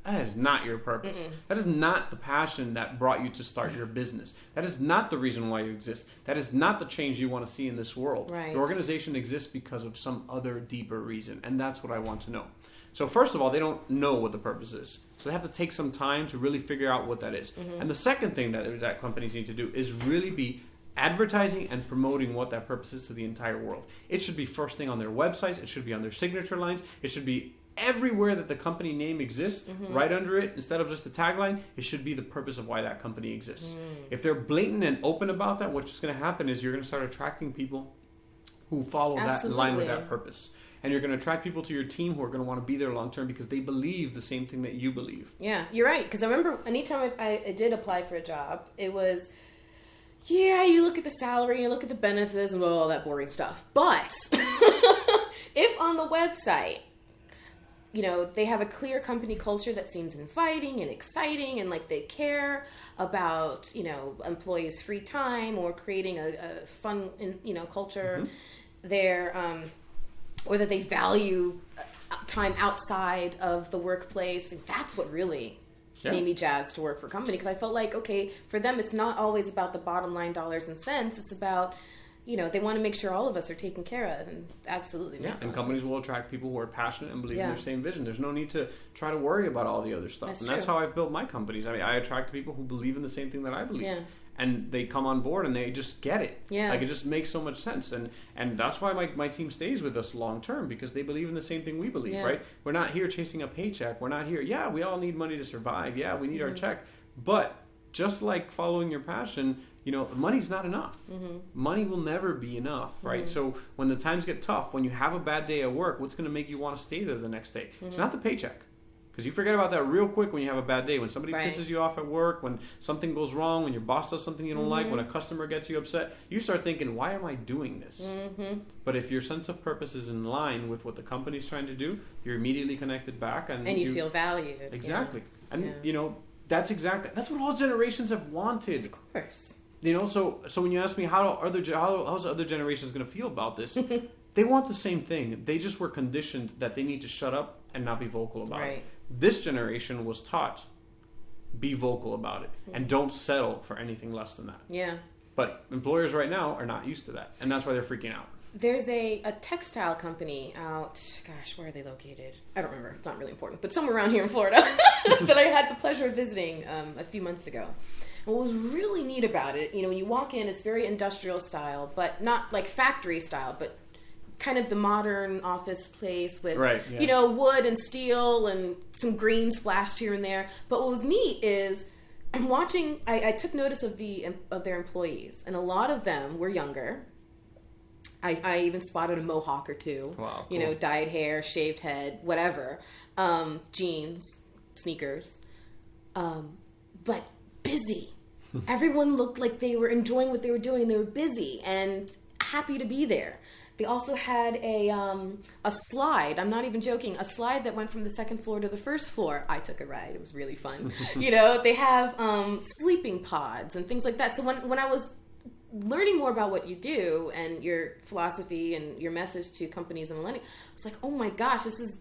That is not your purpose. That is not the passion that brought you to start your business. That is not the reason why you exist. That is not the change you want to see in this world. Right. The organization exists because of some other deeper reason, and that's what I want to know. So first of all, they don't know what the purpose is. So they have to take some time to really figure out what that is. And the second thing that companies need to do is really be advertising and promoting what that purpose is to the entire world. It should be first thing on their websites. It should be on their signature lines. It should be everywhere that the company name exists, right under it, instead of just the tagline, it should be the purpose of why that company exists. If they're blatant and open about that, what's going to happen is you're going to start attracting people who follow that in line with that purpose. And you're going to attract people to your team who are going to want to be there long term because they believe the same thing that you believe. Yeah, you're right. Because I remember anytime I did apply for a job, it was, you look at the salary, you look at the benefits, and all that boring stuff. But if on the website, they have a clear company culture that seems inviting and exciting, and like they care about, employees' free time or creating a fun, culture there, or that they value time outside of the workplace. And that's what really made me jazzed to work for a company, because I felt like, okay, for them, it's not always about the bottom line dollars and cents. It's about, they want to make sure all of us are taken care of, and absolutely makes sense. And companies will attract people who are passionate and believe in their same vision. There's no need to try to worry about all the other stuff. That's how I've built my companies. I mean, I attract people who believe in the same thing that I believe. Yeah. And they come on board and they just get it. Yeah. Like, it just makes so much sense. And that's why my team stays with us long term, because they believe in the same thing we believe, right? We're not here chasing a paycheck. We're not here, we all need money to survive. Yeah, we need our check. But just like following your passion, money's not enough. Money will never be enough, right? So when the times get tough, when you have a bad day at work, what's going to make you want to stay there the next day? It's not the paycheck. Because you forget about that real quick when you have a bad day. When somebody pisses you off at work, when something goes wrong, when your boss does something you don't like, when a customer gets you upset, you start thinking, why am I doing this? But if your sense of purpose is in line with what the company's trying to do, you're immediately connected back. And you feel valued. Exactly. And, that's what all generations have wanted. Of course. So when you ask me how's other generations going to feel about this, they want the same thing. They just were conditioned that they need to shut up and not be vocal about it. This generation was taught, be vocal about it and don't settle for anything less than that. Yeah. But employers right now are not used to that, and that's why they're freaking out. There's a textile company out, where are they located? I don't remember. It's not really important, but somewhere around here in Florida that I had the pleasure of visiting a few months ago. what was really neat about it, when you walk in, it's very industrial style, but not like factory style, but kind of the modern office place with, wood and steel and some green splashed here and there. But what was neat is I'm watching, I took notice of their employees, and a lot of them were younger. I even spotted a mohawk or two. Wow, cool. Dyed hair, shaved head, whatever. Jeans, sneakers. But busy. Everyone looked like they were enjoying what they were doing. They were busy and happy to be there. They also had a slide. I'm not even joking. A slide that went from the second floor to the first floor. I took a ride. It was really fun. They have sleeping pods and things like that. So when I was learning more about what you do and your philosophy and your message to companies and millennials, I was like, oh my gosh, this is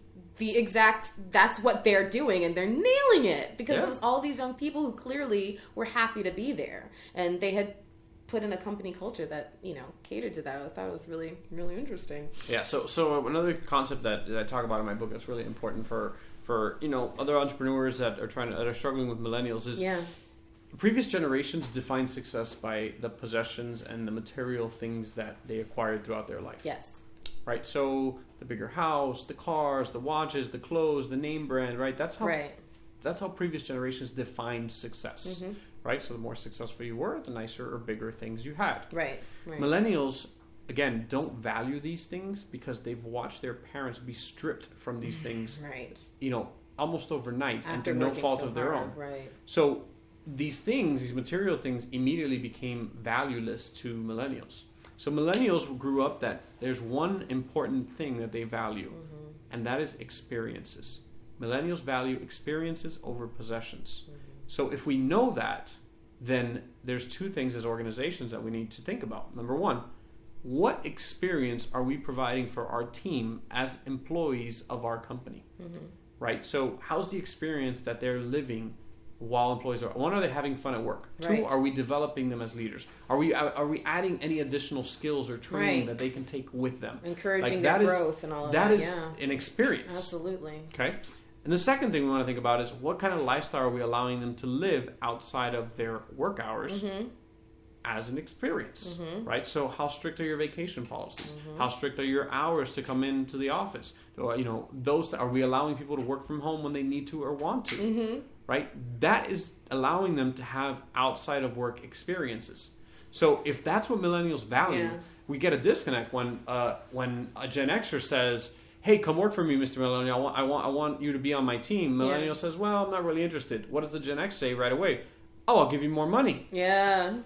that's what they're doing, and they're nailing it, because it was all these young people who clearly were happy to be there, and they had put in a company culture that catered to that. I thought it was really, really interesting. Yeah. So another concept that I talk about in my book that's really important for other entrepreneurs that are struggling with millennials is previous generations defined success by the possessions and the material things that they acquired throughout their life. Yes. Right. So the bigger house, the cars, the watches, the clothes, the name brand. Right. That's how previous generations defined success. Mm-hmm. Right. So the more successful you were, the nicer or bigger things you had. Right. Millennials, again, don't value these things because they've watched their parents be stripped from these things. Right. Almost overnight, after and through no fault of their own. Right. So these things, these material things, immediately became valueless to millennials. So millennials grew up that there's one important thing that they value, and that is experiences. Millennials value experiences over possessions. So if we know that, then there's two things as organizations that we need to think about. Number one, what experience are we providing for our team as employees of our company? Right? So how's the experience that they're living while employees are? One, are they having fun at work? Right. Two, are we developing them as leaders? Are we adding any additional skills or training that they can take with them? Encouraging their growth and all of that. That is an experience. Absolutely. Okay? And the second thing we want to think about is what kind of lifestyle are we allowing them to live outside of their work hours as an experience, right? So how strict are your vacation policies? How strict are your hours to come into the office? Are we allowing people to work from home when they need to or want to? Right? That is allowing them to have outside of work experiences. So if that's what millennials value, we get a disconnect when a Gen Xer says, "Hey, come work for me, Mr. Millennial. I want you to be on my team." Millennial says, "Well, I'm not really interested." What does the Gen X say right away? "Oh, I'll give you more money." Yeah.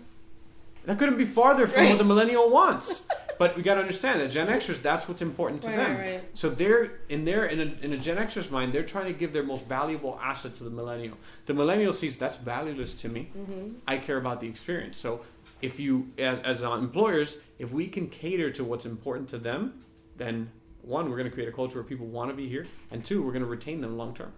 That couldn't be farther from what the millennial wants. But we got to understand that Gen Xers, that's what's important to them. Right. So they're in a Gen Xer's mind, they're trying to give their most valuable asset to the millennial. The millennial sees that's valueless to me. I care about the experience. So if you, as employers, if we can cater to what's important to them, then one, we're going to create a culture where people want to be here, and two, we're going to retain them long term.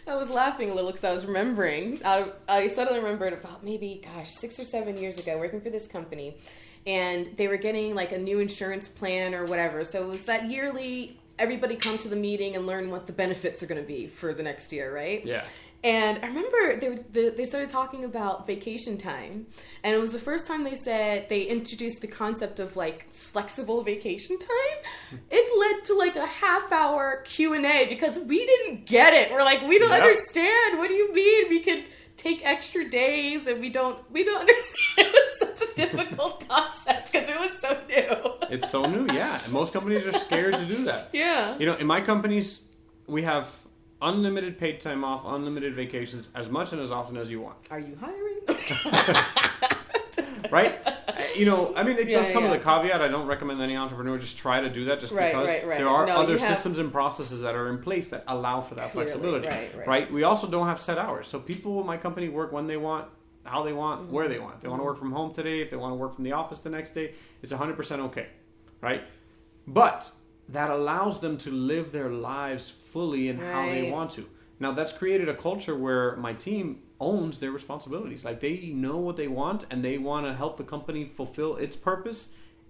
I was laughing a little because I was remembering. I suddenly remembered about maybe, 6 or 7 years ago, working for this company, and they were getting like a new insurance plan or whatever. So it was that yearly, everybody come to the meeting and learn what the benefits are going to be for the next year, right? Yeah. And I remember they started talking about vacation time, and it was the first time they introduced the concept of like flexible vacation time. It led to like a half-hour Q&A because we didn't get it. We're like, we don't understand. What do you mean we could take extra days? And we don't understand. It was such a difficult concept because it was so new. It's so new, yeah. And most companies are scared to do that. Yeah. In my companies, we have unlimited paid time off, unlimited vacations, as much and as often as you want. Are you hiring? Right? It does come with a caveat. I don't recommend any entrepreneur just try to do that just because there are other systems and processes that are in place that allow for that flexibility. Right? We also don't have set hours. So people in my company work when they want, how they want, where they want. If they want to work from home today, if they want to work from the office the next day, it's 100% okay. Right? But that allows them to live their lives fully and how they want to. Now, that's created a culture where my team owns their responsibilities. Like, they know what they want, and they want to help the company fulfill its purpose,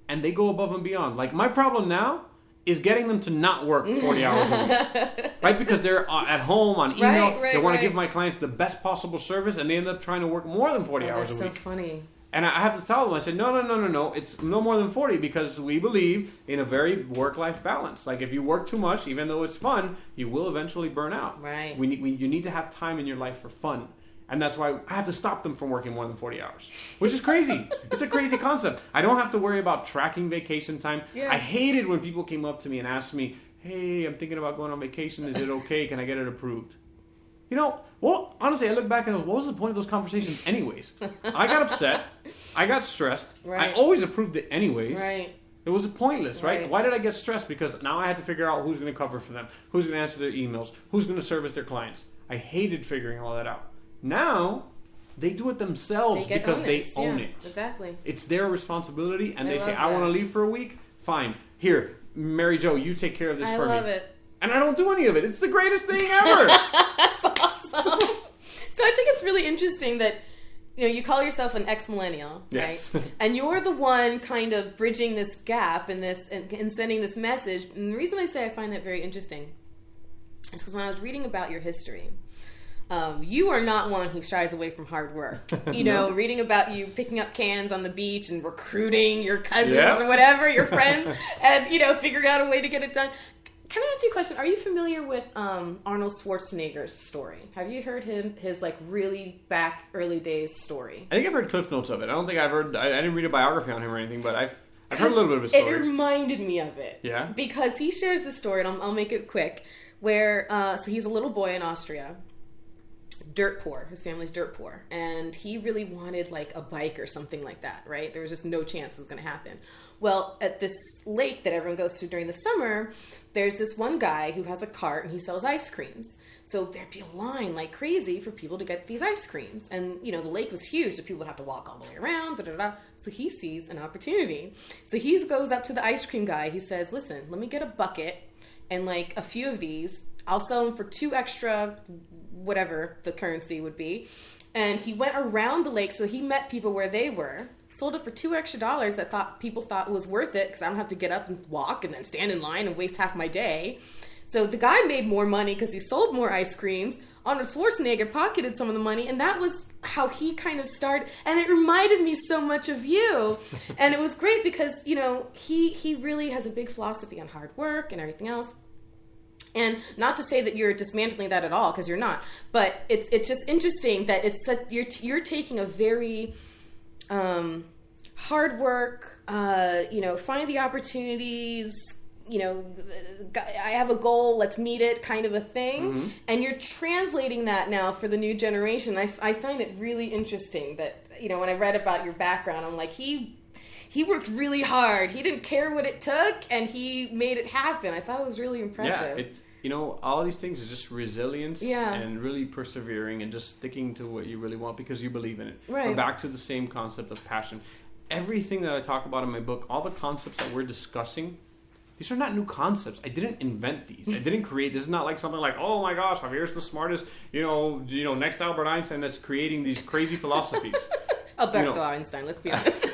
and they go above and beyond. Like, my problem now is getting them to not work 40 hours a week. Right? Because they're at home on email. They want to give my clients the best possible service, and they end up trying to work more than 40 hours a week. That's so funny. And I have to tell them, I said, no. It's no more than 40 because we believe in a very work-life balance. Like if you work too much, even though it's fun, you will eventually burn out. Right. You need to have time in your life for fun. And that's why I have to stop them from working more than 40 hours, which is crazy. It's a crazy concept. I don't have to worry about tracking vacation time. Yeah. I hated when people came up to me and asked me, hey, I'm thinking about going on vacation. Is it okay? Can I get it approved? You know, well, honestly, I look back and I go, what was the point of those conversations anyways? I got upset. I got stressed. Right. I always approved it anyways. Right. It was pointless, right? Why did I get stressed? Because now I had to figure out who's going to cover for them, who's going to answer their emails, who's going to service their clients. I hated figuring all that out. Now, they do it themselves because they own it. Exactly. It's their responsibility, and they say, I want to leave for a week. Fine. Here, Mary Jo, you take care of this for me. I love it. And I don't do any of it. It's the greatest thing ever. That's awesome. So I think it's really interesting that you call yourself an ex-millennial, yes. Right? And you're the one kind of bridging this gap and sending this message. And the reason I say I find that very interesting is because when I was reading about your history, you are not one who shies away from hard work. No. Reading about you picking up cans on the beach and recruiting your cousins or whatever, your friends, and, figuring out a way to get it done. Can I ask you a question? Are you familiar with Arnold Schwarzenegger's story? Have you heard his really back early days story? I think I've heard cliff notes of it. I don't think I've heard. I didn't read a biography on him or anything, but I've heard a little bit of his story. It reminded me of it. Yeah. Because he shares this story, and I'll make it quick. Where so he's a little boy in Austria, dirt poor. His family's dirt poor, and he really wanted like a bike or something like that. Right? There was just no chance it was going to happen. Well, at this lake that everyone goes to during the summer, there's this one guy who has a cart and he sells ice creams. So there'd be a line like crazy for people to get these ice creams. And, the lake was huge, so people would have to walk all the way around. So he sees an opportunity. So he goes up to the ice cream guy. He says, listen, let me get a bucket and like a few of these. I'll sell them for 2 extra, whatever the currency would be. And he went around the lake, so he met people where they were. Sold it for $2 extra that people thought was worth it because I don't have to get up and walk and then stand in line and waste half my day. So the guy made more money because he sold more ice creams. Arnold Schwarzenegger pocketed some of the money, and that was how he kind of started. And it reminded me so much of you. And it was great because, he really has a big philosophy on hard work and everything else. And not to say that you're dismantling that at all, because you're not. But it's just interesting that you're taking a very hard work, find the opportunities, I have a goal, let's meet it kind of a thing. Mm-hmm. And you're translating that now for the new generation. I find it really interesting that, when I read about your background, I'm like, he worked really hard. He didn't care what it took, and he made it happen. I thought it was really impressive. Yeah, it's, all of these things is just resilience and really persevering and just sticking to what you really want because you believe in it. Right. We're back to the same concept of passion. Everything that I talk about in my book, all the concepts that we're discussing, these are not new concepts. I didn't invent these. I didn't create. This is not like something like, oh my gosh, Javier's the smartest, next Albert Einstein that's creating these crazy philosophies. Alberto Einstein, let's be honest.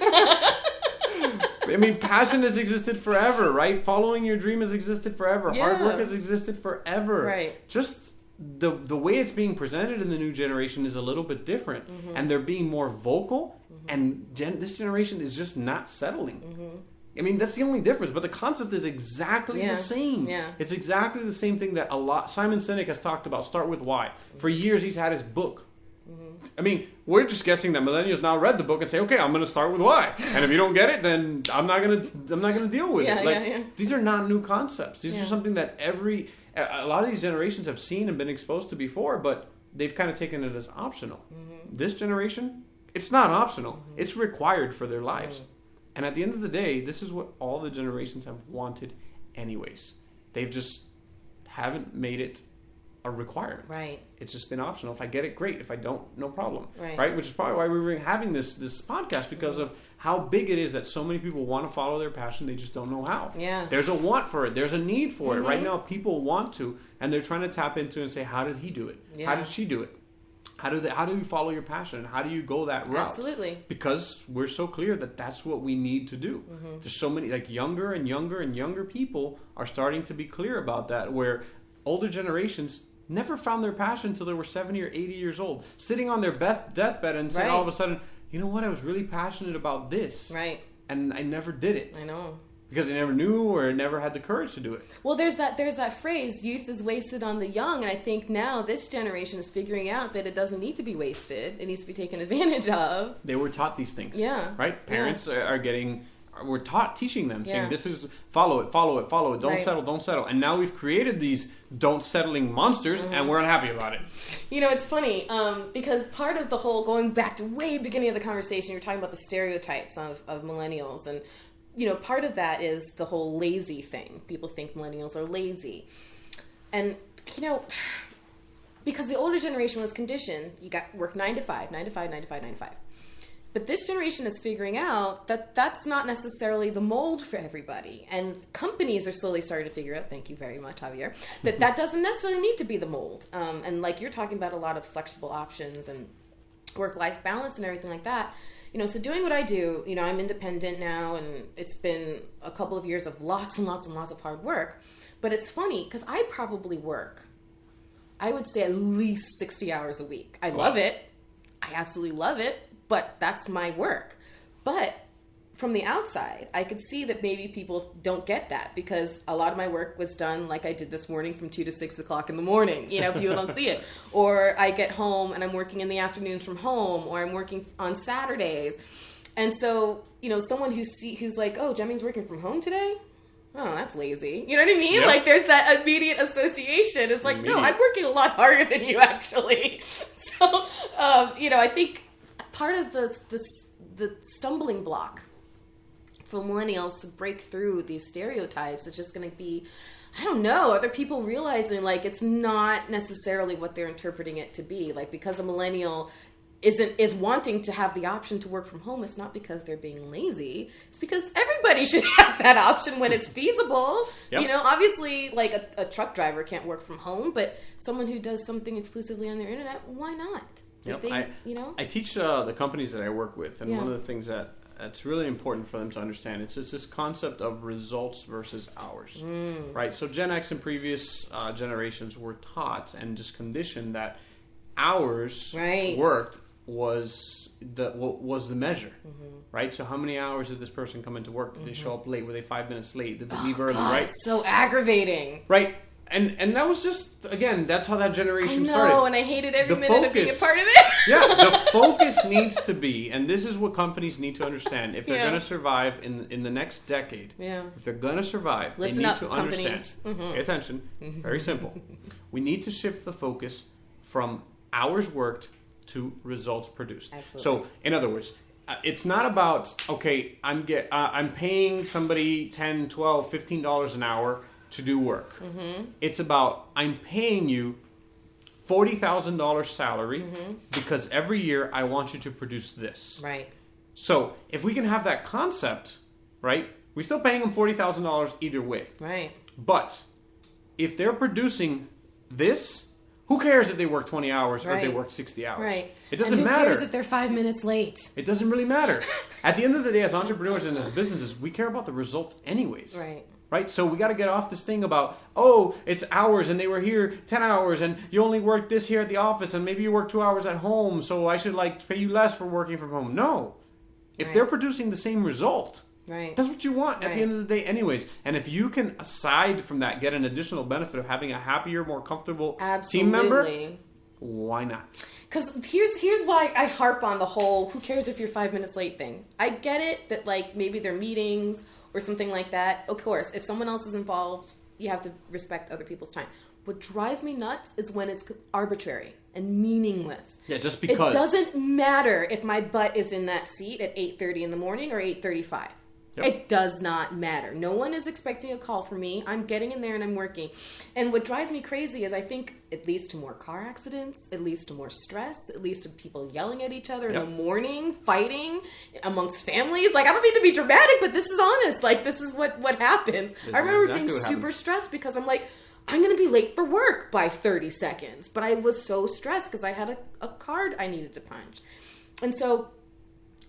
I mean, passion has existed forever, right? Following your dream has existed forever. Yeah. Hard work has existed forever. Right. Just the way it's being presented in the new generation is a little bit different. Mm-hmm. And they're being more vocal. Mm-hmm. And this generation is just not settling. Mm-hmm. I mean, that's the only difference. But the concept is exactly the same. Yeah. It's exactly the same thing that Simon Sinek has talked about. Start with why. Mm-hmm. For years, he's had his book. Mm-hmm. I mean, we're just guessing that millennials now read the book and say, "Okay, I'm going to start with why." And if you don't get it, then I'm not going to deal with it. These are not new concepts. These are something that a lot of these generations have seen and been exposed to before, but they've kind of taken it as optional. Mm-hmm. This generation, it's not optional. Mm-hmm. It's required for their lives. Mm-hmm. And at the end of the day, this is what all the generations have wanted anyways. They've just haven't made it a requirement. Right. It's just been optional. If I get it, great. If I don't, no problem. Right? Which is probably why we were having this podcast, because of how big it is that so many people want to follow their passion. They just don't know how. Yeah. There's a want for it. There's a need for it. Right now, people want to, and they're trying to tap into and say, how did he do it? Yeah. How did she do it? How do you follow your passion? How do you go that route? Absolutely. Because we're so clear that that's what we need to do. There's so many, like, younger and younger and younger people are starting to be clear about that, where older generations never found their passion until they were 70 or 80 years old, sitting on their deathbed and saying all of a sudden, you know what, I was really passionate about this. Right. And I never did it. I know. Because they never knew or never had the courage to do it. Well, there's that phrase, youth is wasted on the young. And I think now this generation is figuring out that it doesn't need to be wasted. It needs to be taken advantage of. They were taught these things. Yeah. Right? Parents are we're teaching them, saying this is, follow it, don't settle. And now we've created these don't settling monsters and we're unhappy about it. You know, it's funny because part of the whole, going back to way beginning of the conversation, you're talking about the stereotypes of millennials, and you know, part of that is the whole lazy thing. People think millennials are lazy. And, you know, because the older generation was conditioned, you got work 9 to 5. But this generation is figuring out that that's not necessarily the mold for everybody. And companies are slowly starting to figure out, thank you very much, Javier, that doesn't necessarily need to be the mold. And like you're talking about a lot of flexible options and work-life balance and everything like that. You know, so doing what I do, you know, I'm independent now, and it's been a couple of years of lots and lots and lots of hard work. But it's funny because I probably work, I would say, at least 60 hours a week. I love it. I absolutely love it, but that's my work. But from the outside, I could see that maybe people don't get that, because a lot of my work was done like I did this morning from 2 to 6 o'clock in the morning. You know, people don't see it. Or I get home and I'm working in the afternoons from home, or I'm working on Saturdays. And so, you know, someone who's like, oh, Jemmy's working from home today? Oh, that's lazy. You know what I mean? Yep. Like, there's that immediate association. It's like, no, I'm working a lot harder than you, actually. So, you know, I think part of the stumbling block for millennials to break through these stereotypes is just going to be, I don't know, other people realizing, like, it's not necessarily what they're interpreting it to be. Like, because a millennial is wanting to have the option to work from home, it's not because they're being lazy. It's because everybody should have that option when it's feasible. Yep. You know, obviously, like, a truck driver can't work from home, but someone who does something exclusively on their internet, why not? Yep. I teach the companies that I work with, and one of the things that's really important for them to understand, it's this concept of results versus hours, right? So Gen X and previous generations were taught and just conditioned that hours worked was the measure, right? So how many hours did this person come into work? Did they show up late? Were they 5 minutes late? Did they leave early? Right? It's so aggravating, right? And that was just, again, that's how that generation started. And I hated every minute of being a part of it. The focus needs to be, and this is what companies need to understand, if they're going to survive in the next decade, if they're going to survive, they need to understand. Pay attention. Very simple. We need to shift the focus from hours worked to results produced. Absolutely. So, in other words, it's not about, okay, I'm paying somebody $10, $12, $15 an hour to do work. It's about, I'm paying you $40,000 salary because every year I want you to produce this. Right. So if we can have that concept, right, we're still paying them $40,000 either way. Right. But if they're producing this, who cares if they work 20 hours or if they work 60 hours? Right. It doesn't matter. Who cares if they're 5 minutes late? It doesn't really matter. At the end of the day, as entrepreneurs and as businesses, we care about the result anyways. Right. Right? So we got to get off this thing about, oh, it's hours and they were here 10 hours and you only worked this here at the office and maybe you work 2 hours at home, so I should pay you less for working from home. No. If they're producing the same result, that's what you want at the end of the day anyways. And if you can, aside from that, get an additional benefit of having a happier, more comfortable team member, why not? Because here's why I harp on the whole who cares if you're 5 minutes late thing. I get it that, like, maybe they're meetings or something like that. Of course, if someone else is involved, you have to respect other people's time. What drives me nuts is when it's arbitrary and meaningless. Yeah, just because. It doesn't matter if my butt is in that seat at 8:30 in the morning or 8:35. Yep. It does not matter. No one is expecting a call from me. I'm getting in there and I'm working. And what drives me crazy is I think it leads to more car accidents. It leads to more stress. It leads to people yelling at each other in the morning, fighting amongst families. Like, I don't mean to be dramatic, but this is honest. Like, this is what happens. I remember being super stressed because I'm like, I'm going to be late for work by 30 seconds. But I was so stressed because I had a card I needed to punch. And so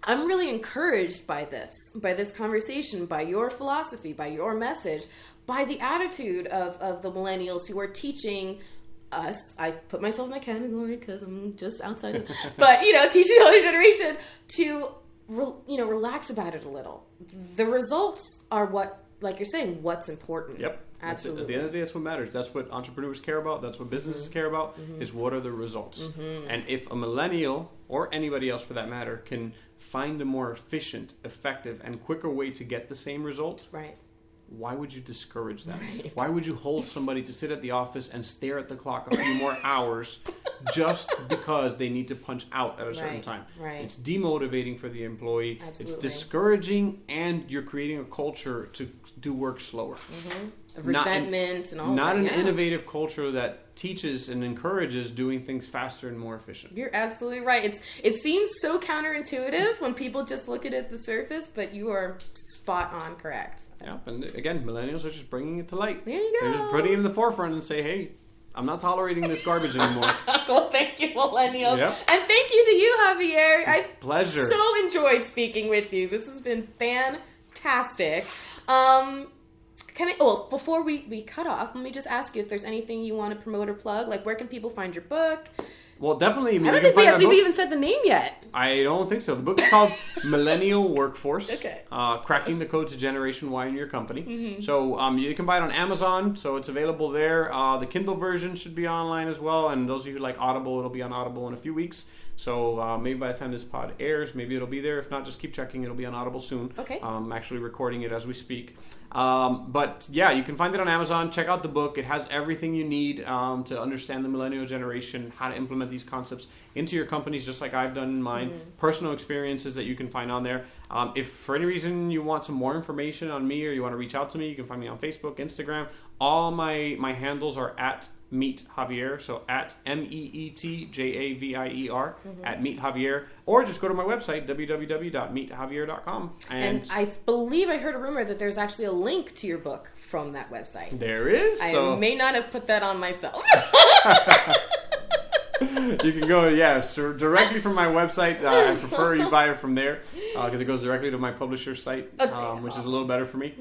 I'm really encouraged by this conversation, by your philosophy, by your message, by the attitude of the millennials who are teaching us. I put myself in that category because I'm just outside. But, teaching the older generation to, relax about it a little. The results are what, like you're saying, what's important. Yep. Absolutely. At the end of the day, that's what matters. That's what entrepreneurs care about. That's what businesses care about, is what are the results. And if a millennial, or anybody else for that matter, can find a more efficient, effective, and quicker way to get the same result, right, why would you discourage that? Right. Why would you hold somebody to sit at the office and stare at the clock a few more hours just because they need to punch out at a certain time? Right. It's demotivating for the employee. Absolutely. It's discouraging, and you're creating a culture to do work slower. Resentment and all that. Not an innovative culture that teaches and encourages doing things faster and more efficient. You're absolutely right. It seems so counterintuitive when people just look at it at the surface, but you are spot on correct. Yeah, and again, millennials are just bringing it to light. There you go. They're just putting it in the forefront and say, hey, I'm not tolerating this garbage anymore. Well, thank you, millennials. Yep. And thank you to you, Javier. I pleasure. So enjoyed speaking with you. This has been fantastic. Before we cut off, let me just ask you if there's anything you want to promote or plug. Like, where can people find your book? Well, definitely. I don't think we've even said the name yet. I don't think so. The book is called Millennial Workforce. Okay. Cracking the Code to Generation Y in Your Company. So you can buy it on Amazon, so it's available there. The Kindle version should be online as well, and those of you who like Audible, it'll be on Audible in a few weeks. So maybe by the time this pod airs, maybe it'll be there. If not, just keep checking. It'll be on Audible soon. Okay. I'm actually recording it as we speak. But yeah, you can find it on Amazon. Check out the book. It has everything you need to understand the millennial generation, how to implement these concepts into your companies, just like I've done in mine. Personal experiences that you can find on there. If for any reason you want some more information on me or you want to reach out to me, you can find me on Facebook, Instagram. All my handles are at Meet Javier, so at MEETJAVIER, at Meet Javier, or just go to my website, www.meetjavier.com. And I believe I heard a rumor that there's actually a link to your book from that website. There is. I may not have put that on myself. You can go, directly from my website. I prefer you buy it from there because it goes directly to my publisher site, which is a little better for me.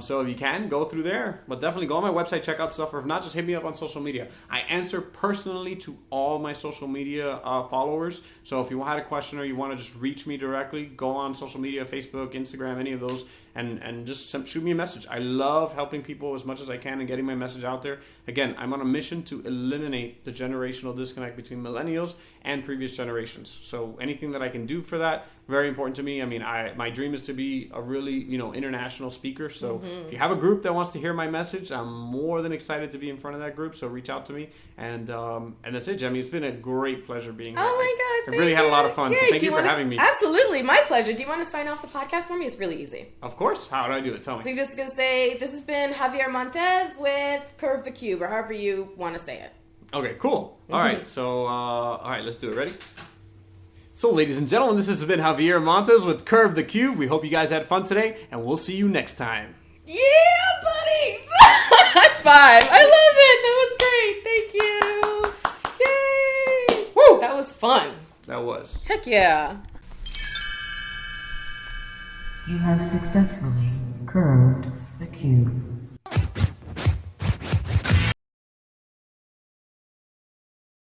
So if you can, go through there. But definitely go on my website, check out stuff, or if not, just hit me up on social media. I answer personally to all my social media followers. So if you had a question or you want to just reach me directly, go on social media, Facebook, Instagram, any of those, and just shoot me a message. I love helping people as much as I can and getting my message out there. Again, I'm on a mission to eliminate the generational disconnect between millennials and previous generations. So anything that I can do for that, very important to me. I mean, my dream is to be a really, international speaker. So if you have a group that wants to hear my message, I'm more than excited to be in front of that group. So reach out to me. And that's it, Jemmy. It's been a great pleasure being here. Oh my gosh. I really had a lot of fun. So thank you for having me. Absolutely. My pleasure. Do you want to sign off the podcast for me? It's really easy. Of course. How do I do it? Tell me. So you're just going to say, this has been Javier Montes with Curve the Cube, or however you want to say it. Okay, cool. All right. So, let's do it. Ready? So, ladies and gentlemen, this has been Javier Montes with Curve the Cube. We hope you guys had fun today, and we'll see you next time. Yeah, buddy! High five! I love it! That was great! Thank you! Yay! Woo! That was fun. That was. Heck yeah. You have successfully curved the cube.